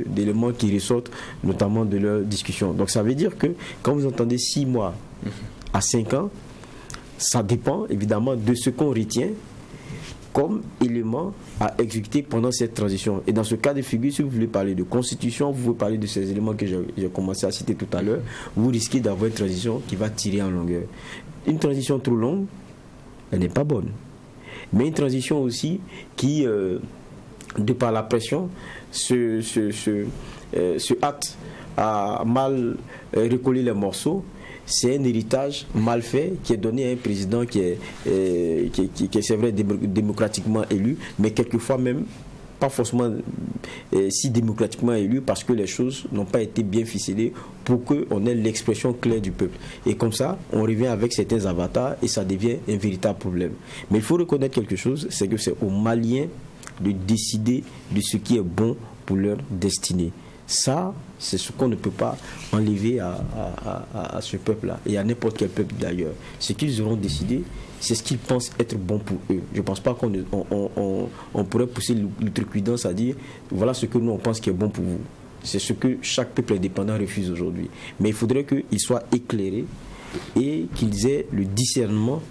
S3: d'éléments qui ressortent, notamment de leur discussion. Donc ça veut dire que quand vous entendez 6 mois à 5 ans, ça dépend évidemment de ce qu'on retient comme élément à exécuter pendant cette transition. Et dans ce cas de figure, si vous voulez parler de constitution, vous voulez parler de ces éléments que j'ai commencé à citer tout à l'heure, vous risquez d'avoir une transition qui va tirer en longueur. Une transition trop longue, elle n'est pas bonne. Mais une transition aussi qui, de par la pression, se hâte à mal recoller les morceaux. C'est un héritage mal fait qui est donné à un président qui est c'est vrai, démocratiquement élu, mais quelquefois même pas forcément si démocratiquement élu, parce que les choses n'ont pas été bien ficelées pour qu'on ait l'expression claire du peuple. Et comme ça, on revient avec certains avatars et ça devient un véritable problème. Mais il faut reconnaître quelque chose, c'est que c'est aux Maliens de décider de ce qui est bon pour leur destinée. Ça, c'est ce qu'on ne peut pas enlever à ce peuple-là, et à n'importe quel peuple d'ailleurs. Ce qu'ils auront décidé, c'est ce qu'ils pensent être bon pour eux. Je ne pense pas qu'on pourrait pousser l'outrecuidance à dire voilà ce que nous on pense qui est bon pour vous. C'est ce que chaque peuple indépendant refuse aujourd'hui. Mais il faudrait qu'ils soient éclairés et qu'ils aient le discernement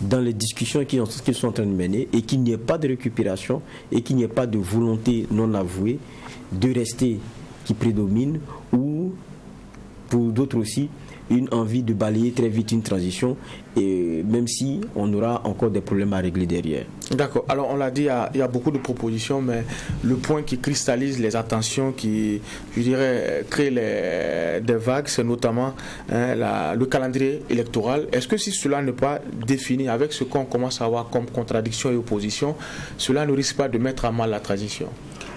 S3: dans les discussions qu'ils sont en train de mener, et qu'il n'y ait pas de récupération et qu'il n'y ait pas de volonté non avouée de rester qui prédomine, ou pour d'autres aussi une envie de balayer très vite une transition, et même si on aura encore des problèmes à régler derrière.
S1: D'accord. Alors on l'a dit, il y a beaucoup de propositions, mais le point qui cristallise les attentions, qui, je dirais, crée des vagues, c'est notamment le calendrier électoral. Est-ce que si cela n'est pas défini avec ce qu'on commence à avoir comme contradiction et opposition, cela ne risque pas de mettre à mal la transition?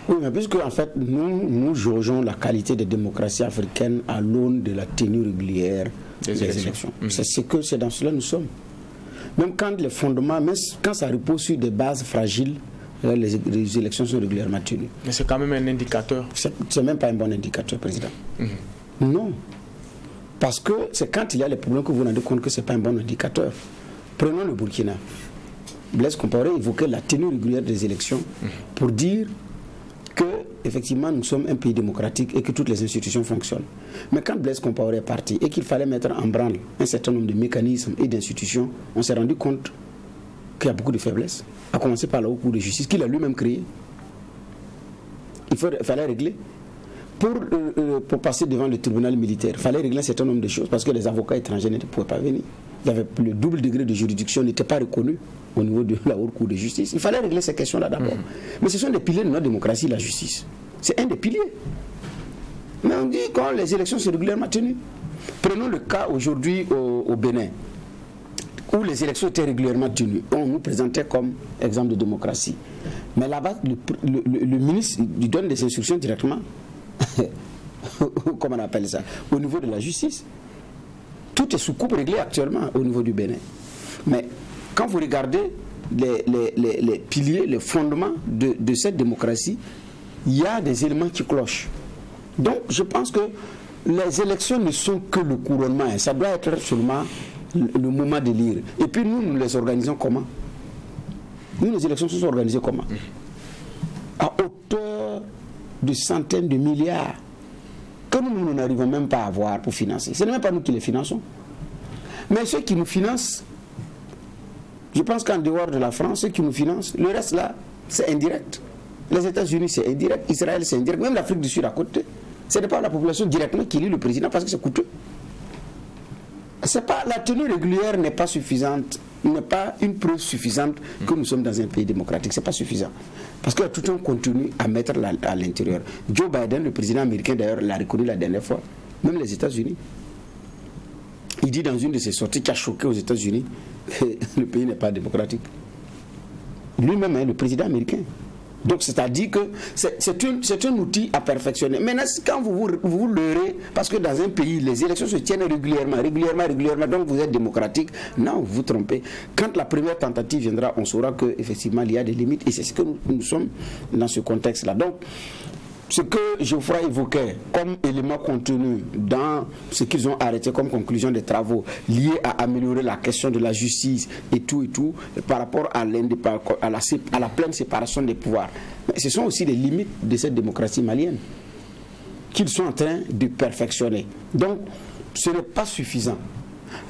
S2: Oui, mais puisque en fait nous jaugeons la qualité de démocratie africaine à l'aune de la tenue régulière des élections. C'est dans cela que nous sommes. Même quand les fondements, même quand ça repose sur des bases fragiles, les élections sont régulièrement tenues.
S1: Mais c'est quand même un indicateur.
S2: C'est même pas un bon indicateur, président. Non. Parce que c'est quand il y a les problèmes que vous vous rendez compte que c'est pas un bon indicateur. Prenons le Burkina. Blaise Compaoré évoquait la tenue régulière des élections pour dire que effectivement nous sommes un pays démocratique et que toutes les institutions fonctionnent. Mais quand Blaise Compaoré est parti et qu'il fallait mettre en branle un certain nombre de mécanismes et d'institutions, on s'est rendu compte qu'il y a beaucoup de faiblesses, à commencer par la Haute Cour de justice qu'il a lui-même créée. Il fallait régler. Pour passer devant le tribunal militaire, il fallait régler un certain nombre de choses parce que les avocats étrangers ne pouvaient pas venir. Il y avait le double degré de juridiction n'était pas reconnu au niveau de la Haute Cour de justice. Il fallait régler ces questions-là d'abord. Mais ce sont des piliers de notre démocratie, la justice. C'est un des piliers. Mais on dit quand les élections sont régulièrement tenues. Prenons le cas aujourd'hui au Bénin, où les élections étaient régulièrement tenues. On nous présentait comme exemple de démocratie. Mais là-bas, le ministre il donne des instructions directement. Comment on appelle ça, au niveau de la justice. Tout est sous coupe réglé actuellement au niveau du Bénin. Mais quand vous regardez les piliers, les fondements de cette démocratie, il y a des éléments qui clochent. Donc je pense que les élections ne sont que le couronnement. Ça doit être seulement le moment de lire. Et puis nous les organisons comment? Nous, les élections sont organisées comment? À hauteur de centaines de milliards que nous n'arrivons même pas à avoir pour financer. Ce n'est même pas nous qui les finançons. Mais ceux qui nous financent, je pense qu'en dehors de la France, ceux qui nous financent, le reste là, c'est indirect. Les États-Unis, c'est indirect. Israël, c'est indirect. Même l'Afrique du Sud à côté. Ce n'est pas la population directement qui élit le président parce que c'est coûteux. La tenue régulière n'est pas suffisante, n'est pas une preuve suffisante que nous sommes dans un pays démocratique. Ce n'est pas suffisant. Parce qu'il y a tout un contenu à mettre à l'intérieur. Joe Biden, le président américain d'ailleurs, l'a reconnu la dernière fois. Même les États-Unis. Il dit dans une de ses sorties qui a choqué aux États-Unis que le pays n'est pas démocratique. Lui-même est le président américain. Donc c'est-à-dire que c'est un outil à perfectionner. Maintenant, quand vous leurrez, parce que dans un pays, les élections se tiennent régulièrement, donc vous êtes démocratique, non, vous vous trompez. Quand la première tentative viendra, on saura qu'effectivement, il y a des limites, et c'est ce que nous sommes dans ce contexte-là. Donc, ce que Geoffroy évoquait comme élément contenu dans ce qu'ils ont arrêté comme conclusion des travaux liés à améliorer la question de la justice et tout, par rapport à la pleine séparation des pouvoirs. Mais ce sont aussi les limites de cette démocratie malienne qu'ils sont en train de perfectionner. Donc, ce n'est pas suffisant.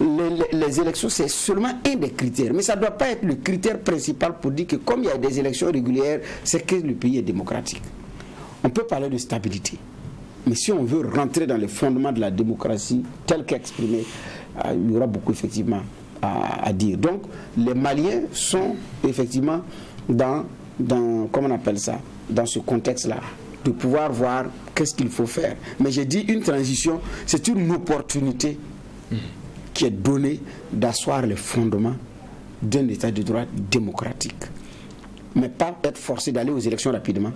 S2: Les élections, c'est seulement un des critères, mais ça ne doit pas être le critère principal pour dire que comme il y a des élections régulières, c'est que le pays est démocratique. On peut parler de stabilité, mais si on veut rentrer dans les fondements de la démocratie tel qu'exprimé, il y aura beaucoup effectivement à dire. Donc les Maliens sont effectivement dans comment on appelle ça, dans ce contexte-là, de pouvoir voir qu'est-ce qu'il faut faire. Mais j'ai dit une transition, c'est une opportunité qui est donnée d'asseoir les fondements d'un état de droit démocratique, mais pas être forcé d'aller aux élections rapidement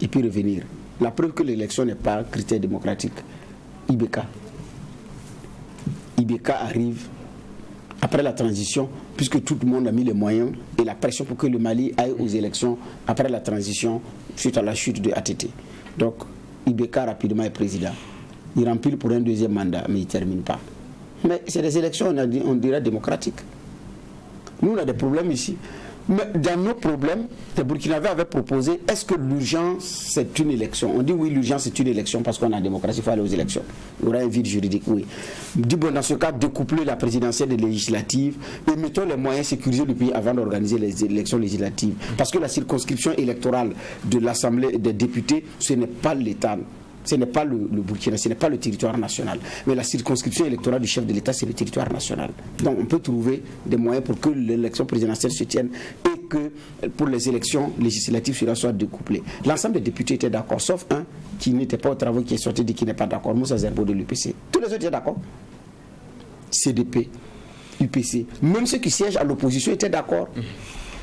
S2: et puis revenir. La preuve que l'élection n'est pas un critère démocratique. IBK arrive après la transition, puisque tout le monde a mis les moyens et la pression pour que le Mali aille aux élections après la transition suite à la chute de ATT. Donc IBK rapidement est président. Il remplit pour un deuxième mandat, mais il ne termine pas. Mais c'est des élections, on dirait démocratiques. Nous, on a des problèmes ici. Mais dans nos problèmes, les Burkinabés avaient proposé, est-ce que l'urgence c'est une élection? On dit oui, l'urgence c'est une élection parce qu'on a la démocratie, il faut aller aux élections. Il y aura un vide juridique, oui. On dit bon, dans ce cas, découpler la présidentielle des législatives et mettons les moyens sécuriser le pays avant d'organiser les élections législatives. Parce que la circonscription électorale de l'Assemblée des députés, ce n'est pas l'État. Ce n'est pas le Burkina, ce n'est pas le territoire national. Mais la circonscription électorale du chef de l'État, c'est le territoire national. Donc on peut trouver des moyens pour que l'élection présidentielle se tienne et que pour les élections législatives, cela soit découplé. L'ensemble des députés étaient d'accord, sauf un qui n'était pas au travail, qui est sorti dit qu'il n'est pas d'accord, Moussa Zerbo de l'UPC. Tous les autres étaient d'accord. CDP, UPC, même ceux qui siègent à l'opposition étaient d'accord.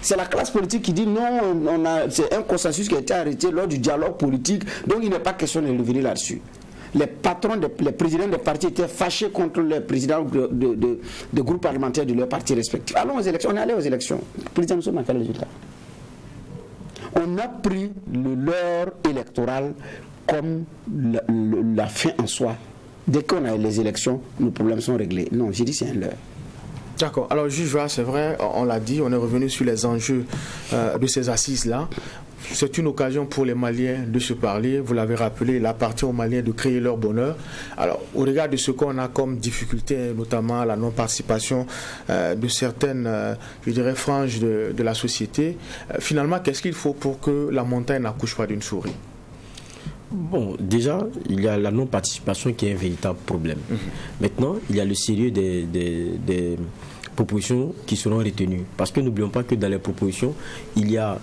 S2: C'est la classe politique qui dit non, c'est un consensus qui a été arrêté lors du dialogue politique, donc il n'est pas question de revenir là-dessus. Les patrons, les présidents des partis étaient fâchés contre les présidents de groupes parlementaires de leurs partis respectifs. Allons aux élections, on est allé aux élections. Président, nous sommes dans quel résultat? On a pris le leurre électoral comme la fin en soi. Dès qu'on a les élections, nos problèmes sont réglés. Non, j'ai dit c'est un leurre.
S1: D'accord. Alors, juge, c'est vrai, on l'a dit, on est revenu sur les enjeux de ces assises-là. c'est une occasion pour les Maliens de se parler. Vous l'avez rappelé, il appartient aux Maliens de créer leur bonheur. Alors, au regard de ce qu'on a comme difficulté, notamment la non-participation de certaines, je dirais, franges de la société, finalement, qu'est-ce qu'il faut pour que la montagne n'accouche pas d'une souris?
S3: Bon, déjà, il y a la non-participation qui est un véritable problème. Maintenant, il y a le sérieux des propositions qui seront retenues. Parce que n'oublions pas que dans les propositions, il y a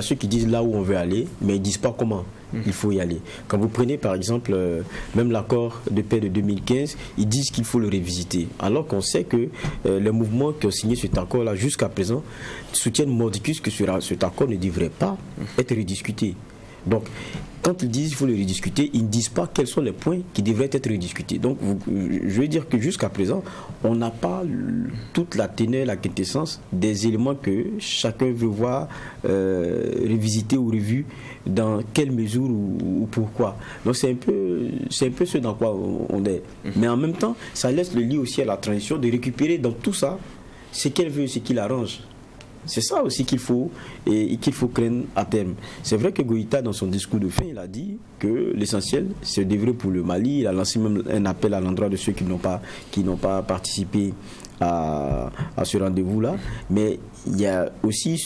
S3: ceux qui disent là où on veut aller, mais ils ne disent pas comment il faut y aller. Quand vous prenez par exemple même l'accord de paix de 2015, ils disent qu'il faut le révisiter. Alors qu'on sait que les mouvements qui ont signé cet accord-là jusqu'à présent soutiennent mordicus que cet accord ne devrait pas être rediscuté. Donc, quand ils disent qu'il faut le rediscuter, ils ne disent pas quels sont les points qui devraient être rediscutés. Donc, je veux dire que jusqu'à présent, on n'a pas toute la teneur, la quintessence des éléments que chacun veut voir revisiter ou revu, dans quelle mesure ou pourquoi. Donc, c'est un peu ce dans quoi on est. Mais en même temps, ça laisse le lit aussi à la transition de récupérer dans tout ça ce qu'elle veut, ce qu'il arrange. C'est ça aussi qu'il faut craindre à terme. C'est vrai que Goïta, dans son discours de fin, il a dit que l'essentiel, c'est d'œuvrer pour le Mali. Il a lancé même un appel à l'endroit de ceux qui n'ont pas participé à ce rendez-vous-là. Mais il y a aussi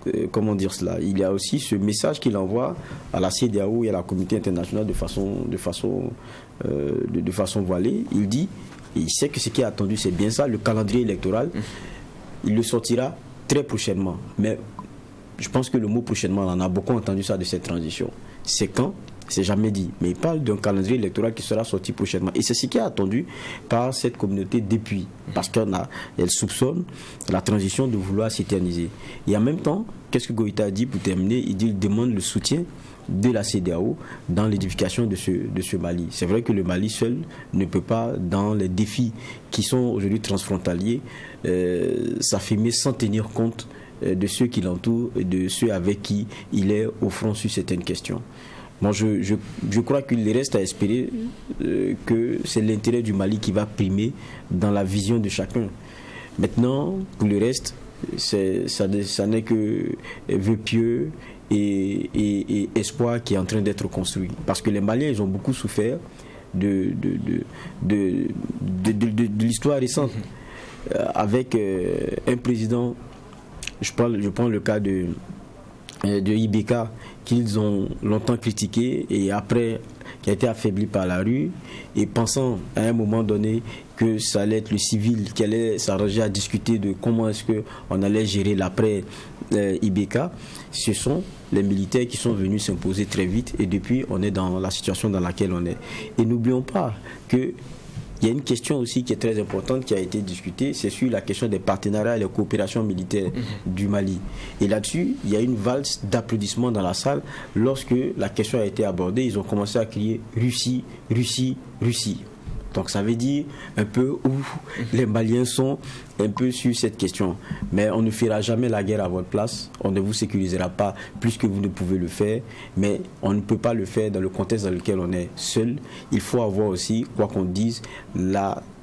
S3: il y a aussi ce message qu'il envoie à la CEDEAO et à la communauté internationale de façon voilée. Il dit, et il sait que ce qui est attendu, c'est bien ça, le calendrier électoral. Il le sortira très prochainement. Mais je pense que le mot prochainement, on en a beaucoup entendu ça de cette transition. C'est quand? C'est jamais dit. Mais il parle d'un calendrier électoral qui sera sorti prochainement. Et c'est ce qui est attendu par cette communauté depuis. Parce qu'elle soupçonne la transition de vouloir s'éterniser. Et en même temps, qu'est-ce que Goïta a dit pour terminer? Il demande le soutien de la CEDEAO dans l'édification de ce Mali. C'est vrai que le Mali seul ne peut pas, dans les défis qui sont aujourd'hui transfrontaliers, s'affirmer sans tenir compte de ceux qui l'entourent et de ceux avec qui il est au front sur certaines questions. Moi, je crois qu'il reste à espérer que c'est l'intérêt du Mali qui va primer dans la vision de chacun. Maintenant, pour le reste, ça n'est que vœux pieux et espoir qui est en train d'être construit. Parce que les Maliens, ils ont beaucoup souffert de l'histoire récente. Avec un président, je prends le cas de Ibeka, qu'ils ont longtemps critiqué et après qui a été affaibli par la rue, et pensant à un moment donné que ça allait être le civil qui allait s'arranger à discuter de comment est-ce qu'on allait gérer l'après Ibeka, ce sont les militaires qui sont venus s'imposer très vite et depuis on est dans la situation dans laquelle on est. Et n'oublions pas que il y a une question aussi qui est très importante qui a été discutée, c'est sur la question des partenariats et les coopérations militaires du Mali. Et là-dessus, il y a une valse d'applaudissements dans la salle. Lorsque la question a été abordée, ils ont commencé à crier « Russie, Russie, Russie ». Donc ça veut dire un peu où les Maliens sont un peu sur cette question. Mais on ne fera jamais la guerre à votre place. On ne vous sécurisera pas plus que vous ne pouvez le faire. Mais on ne peut pas le faire dans le contexte dans lequel on est seul. Il faut avoir aussi, quoi qu'on dise,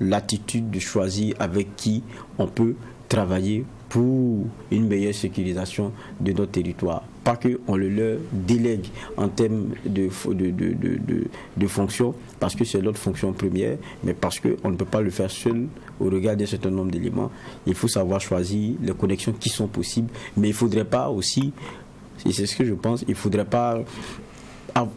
S3: l'attitude de choisir avec qui on peut travailler pour une meilleure sécurisation de notre territoire. Pas qu'on le leur délègue en termes de fonction, parce que c'est notre fonction première, mais parce qu'on ne peut pas le faire seul au regard d'un certain nombre d'éléments. Il faut savoir choisir les connexions qui sont possibles, mais il ne faudrait pas aussi, et c'est ce que je pense, il ne faudrait pas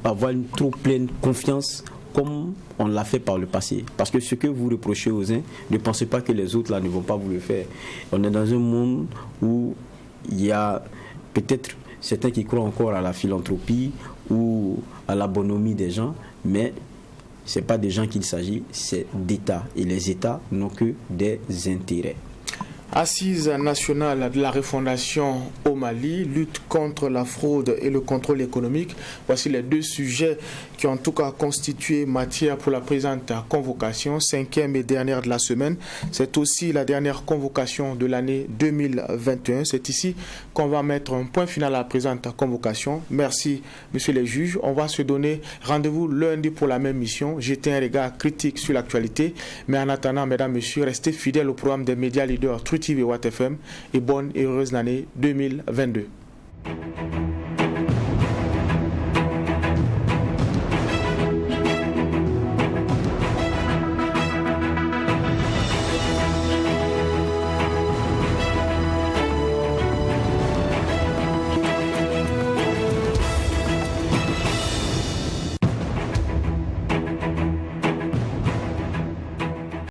S3: avoir une trop pleine confiance comme on l'a fait par le passé. Parce que ce que vous reprochez aux uns, ne pensez pas que les autres là ne vont pas vous le faire. On est dans un monde où il y a peut-être certains qui croient encore à la philanthropie ou à la bonhomie des gens, mais ce n'est pas des gens qu'il s'agit, c'est d'États. Et les États n'ont que des intérêts.
S1: Assise nationale de la refondation au Mali, lutte contre la fraude et le contrôle économique. Voici les deux sujets qui ont en tout cas constitué matière pour la présente convocation, 5e et dernière de la semaine. C'est aussi la dernière convocation de l'année 2021. C'est ici qu'on va mettre un point final à la présente convocation. Merci, messieurs les juges. On va se donner rendez-vous lundi pour la même mission. Jeter un regard critique sur l'actualité. Mais en attendant, mesdames, messieurs, restez fidèles au programme des médias leaders Truth TV et Watt FM et bonne et heureuse année 2022.